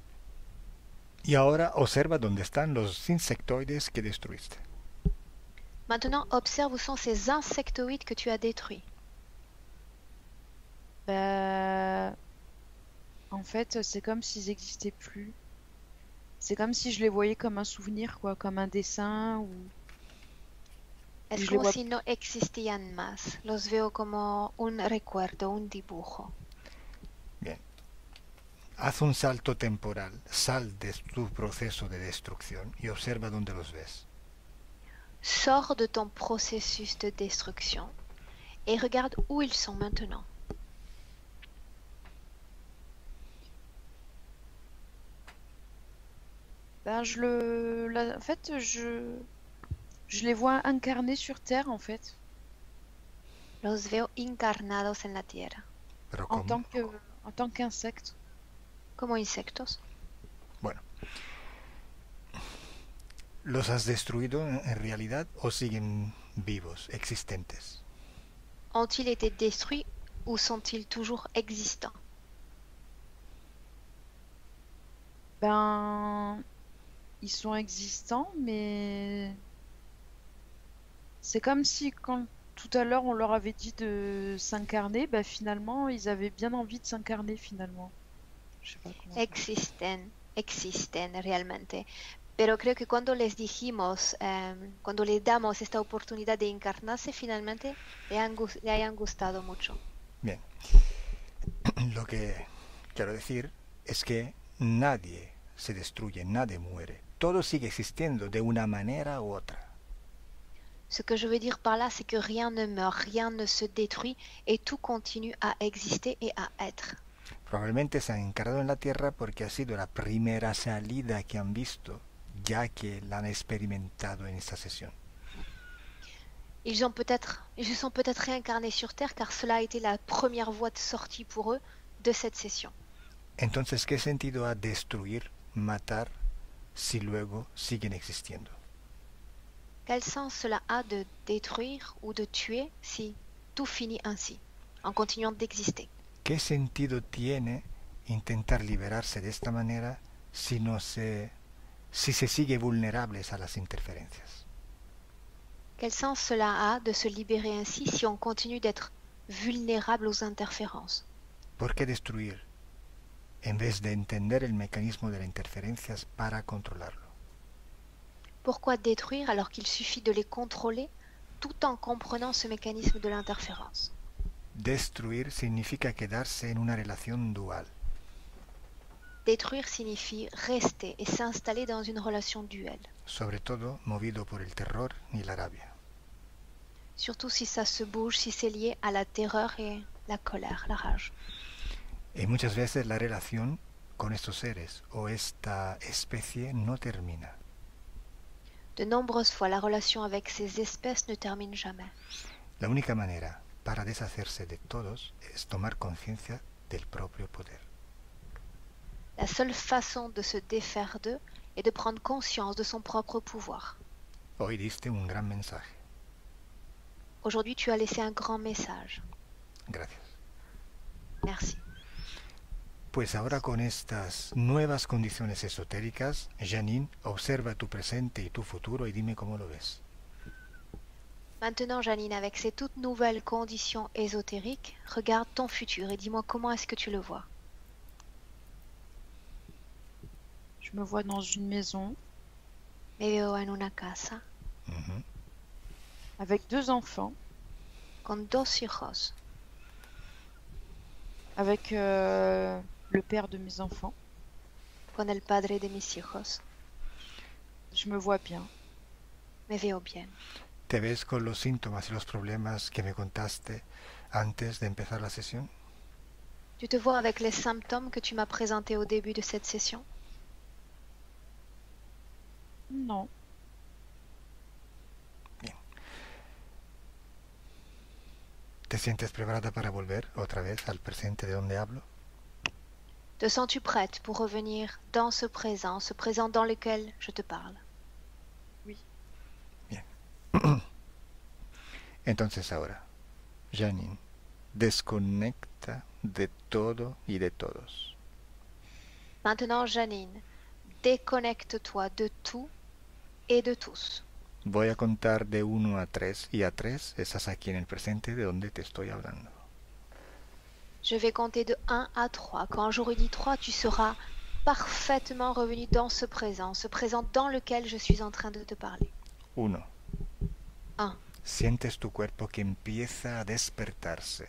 Y ahora observa dónde están los insectoides que destruiste. Maintenant, observe où sont ces insectoïdes que tu as détruits. Bah, en fait, c'est comme s'ils n'existaient plus. C'est comme si je les voyais comme un souvenir, quoi, comme un dessin ou. Es Je les como vois. si no existían más. Los veo como un recuerdo, un dibujo. Bien. Haz un salto temporal, sal de tu proceso de destrucción y observa dónde los ves. Sors de ton processus de destruction et regarde où ils sont maintenant. Ben, en fait, je les vois incarnés sur Terre, en fait, Los veo encarnados en la tierra, Pero en ¿cómo? en tant qu'insectes. como insectos. Bueno. ¿Los has destruido en realidad o siguen vivos, existentes? Ont-ils été détruits ou sont-ils toujours existants? Ben, ils sont existants, mais c'est comme si quand tout à l'heure on leur avait dit de s'incarner, ben finalement ils avaient bien envie de s'incarner finalement. Je sais pas comment. Existen realmente. Pero creo que cuando les dijimos, cuando les damos esta oportunidad de encarnarse, finalmente le hayan gustado mucho. Bien. Lo que quiero decir es que nadie se destruye, nadie muere. Todo sigue existiendo de una manera u otra. Ce que je veux dire par là, c'est que rien ne meurt, rien ne se détruit et tout continue à exister et à être. Probablemente se han encarnado en la Tierra porque ha sido la primera salida que han visto, ya que la han experimentado en esta sesión. Ils se sont peut-être réincarnés sur Terre car cela a été la première voie de sortie pour eux de cette session. Entonces, ¿qué sentido ha destruir, matar, si luego siguen existiendo? Quel sens cela a de détruire ou de tuer si tout finit ainsi, en continuant d'exister? ¿Qué sentido tiene intentar liberarse de esta manera si se sigue vulnerables a las interferencias? Quel sens cela a de se libérer ainsi si on continue d'être vulnérable aux interférences? ¿Por qué destruir en vez de entender el mecanismo de las interferencias para controlarlo? Pourquoi détruire alors qu'il suffit de les contrôler tout en comprenant ce mécanisme de l'interférence? Destruir significa quedarse en una relación dual. Détruire signifie rester et s'installer dans une relation duelle. Sobre todo movido por el terror y la rabia. Surtout si ça se bouge, si c'est lié à la terreur et la colère, la rage. Y muchas veces la relación con estos seres o esta especie no termina. De nombreuses fois, la relation avec ces espèces ne termine jamais. La única manera para deshacerse de todos es tomar conciencia del propio poder. La seule façon de se défaire d'eux est de prendre conscience de son propre pouvoir. Hoy diste un gran mensaje. Aujourd'hui, tu as laissé un grand message. Gracias. Merci. Pues ahora con estas nuevas condiciones esotéricas, Janine, observa tu presente y tu futuro y dime cómo lo ves. Maintenant, Janine, avec ces toutes nouvelles conditions ésotériques, regarde ton futur et dis-moi comment est-ce que tu le vois. Je me vois dans une maison Me veo en una casa Ujú. avec deux enfants. con dos hijos, avec le père de mes enfants. con el padre de mis hijos. Je me vois bien. Me veo bien. ¿Te ves con los síntomas y los problemas que me contaste antes de empezar la sesión? Tu te vois avec les symptômes que tu m'as présentés au début de cette session? Non. ¿Te sientes preparada para volver otra vez al presente de donde hablo? Te sens-tu prête pour revenir dans ce présent dans lequel je te parle? Oui. Bien. Entonces ahora, Janine, desconecta de todo y de todos. Maintenant, Janine, déconnecte-toi de tout et de tous. Voy a contar de 1 a 3 y a 3 estás aquí en el presente de donde te estoy hablando. Je vais compter de 1 à 3. Quand j'aurai dit 3, tu seras parfaitement revenu dans ce présent dans lequel je suis en train de te parler. 1. 1. Sientes tu cuerpo que empieza a despertarse.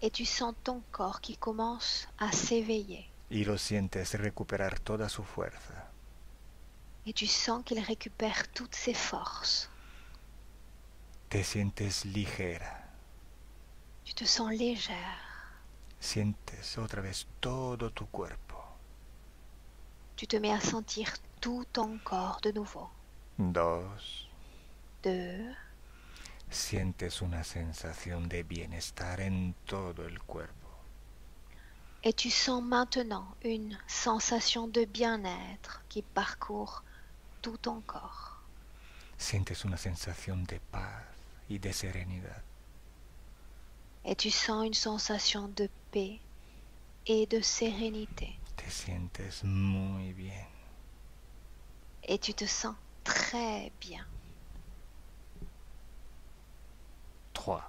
Et tu sens ton corps qui commence à s'éveiller. Y lo sientes recuperar toda su fuerza. Et tu sens qu'il récupère toutes ses forces. Te sientes ligera. Tu te sens légère. Sientes otra vez todo tu cuerpo. Tu te mets à sentir tout ton corps de nouveau. 2. 2. Sientes una sensación de bienestar en todo el cuerpo. Et tu sens maintenant une sensation de bien-être qui parcourt tout ton corps. Sientes una sensación de paz y de serenidad. Et tu sens une sensation de paix et de sérénité. Te sientes muy bien. Et tu te sens très bien. 3.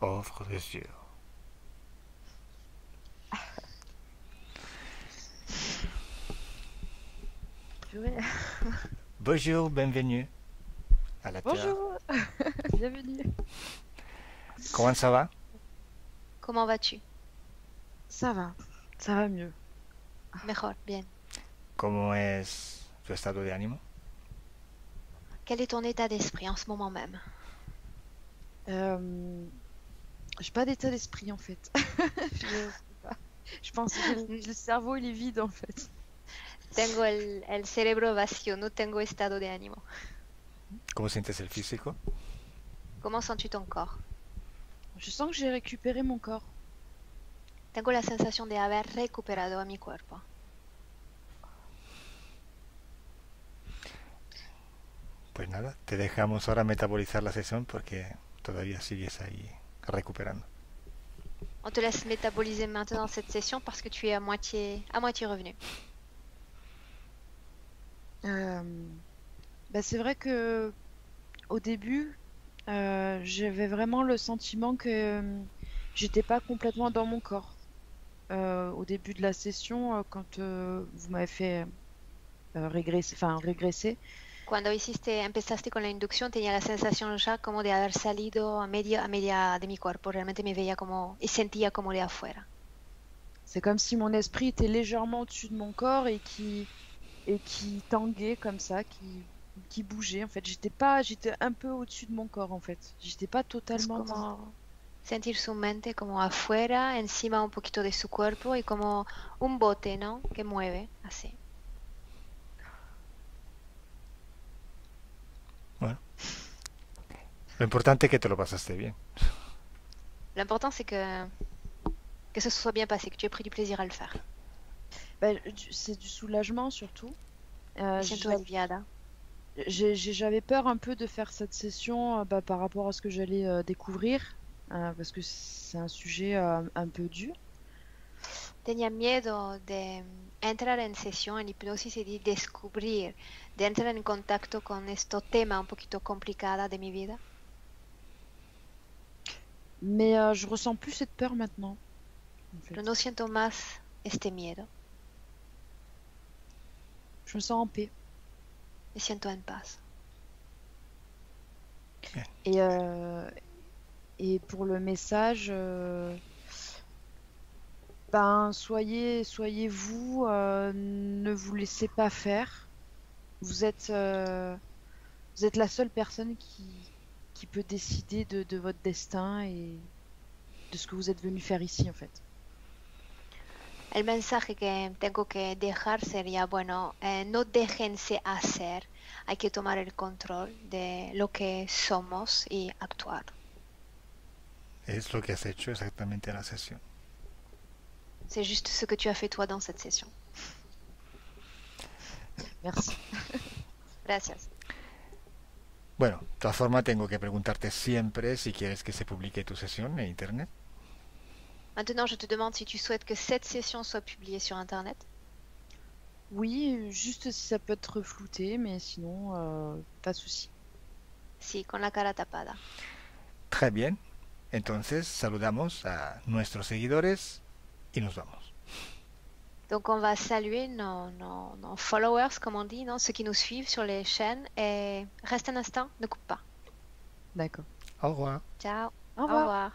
Ouvre les yeux. Purée. Bonjour, bienvenue à la Terre. Bonjour. Bienvenue. Comment ça va? Comment vas-tu? Ça va mieux. Mejor, bien. ¿Cómo es tu estado de ánimo? Quel est ton état d'esprit en ce moment même? J'ai pas d'état d'esprit en fait. Je sais pas. Je pense que le cerveau il est vide en fait. Tengo el cerebro vacío, no tengo estado de ánimo. ¿Cómo sientes el físico? Comment sens-tu ton corps? Je sens que j'ai récupéré mon corps. Tengo la sensación de haber recuperado a mi cuerpo. Pues nada, te dejamos ahora metabolizar la sesión porque todavía sigues ahí recuperando. On te laisse métaboliser maintenant cette session parce que tu es à moitié revenu. C'est vrai que au début, j'avais vraiment le sentiment que j'étais pas complètement dans mon corps. Au début de la session, quand vous m'avez fait régresser. Cuando empezaste con la inducción, tenía la sensación ya como de haber salido a media de mi cuerpo. Realmente me veía como y sentía como de afuera. C'est comme si mon esprit était légèrement au-dessus de mon corps et qui tanguait comme ça, qui bougeait. En fait, j'étais un peu au-dessus de mon corps en fait. J'étais pas totalement. Es como sentir su mente como afuera, encima un poquito de su cuerpo y como un bote, ¿no? Que mueve así. Bueno, lo importante es que te lo pasaste bien. L'important c'est que ça se soit bien passé, que tu aies pris du plaisir à le faire. C'est du soulagement surtout. Siento aliviada. J'avais peur un peu de faire cette session par rapport à ce que j'allais découvrir, parce que c'est un sujet un peu dur. Tenía miedo de entrar en sesión en hipnosis y de descubrir, de entrar en contacto con este tema un poquito complicado de mi vida. Mais je ressens plus cette peur maintenant. En fait. Pero no siento más este miedo. Je me sens en paix. Me siento en paz. Bien. Et pour le message, soyez vous, ne vous laissez pas faire. Vous êtes la seule personne qui peut décider de votre destin et de ce que vous êtes venu faire ici, en fait. El mensaje que tengo que dejar sería, bueno, no déjense hacer, hay que tomar el control de lo que somos y actuar. Es lo que has hecho exactamente en la sesión. C'est juste ce que tu as fait toi dans cette session. Merci. Gracias. Bueno, de todas formas tengo que preguntarte siempre si quieres que se publique tu sesión en internet. Maintenant, je te demande si tu souhaites que cette session soit publiée sur Internet. Oui, juste si ça peut être flouté, mais sinon, pas de souci. Sí, con la cara tapada. Très bien. Entonces saludamos a nuestros seguidores y nos vamos. Donc, on va saluer nos followers, comme on dit, non, ceux qui nous suivent sur les chaînes. Et reste un instant, ne coupe pas. D'accord. Au revoir. Ciao. Au revoir. Au revoir.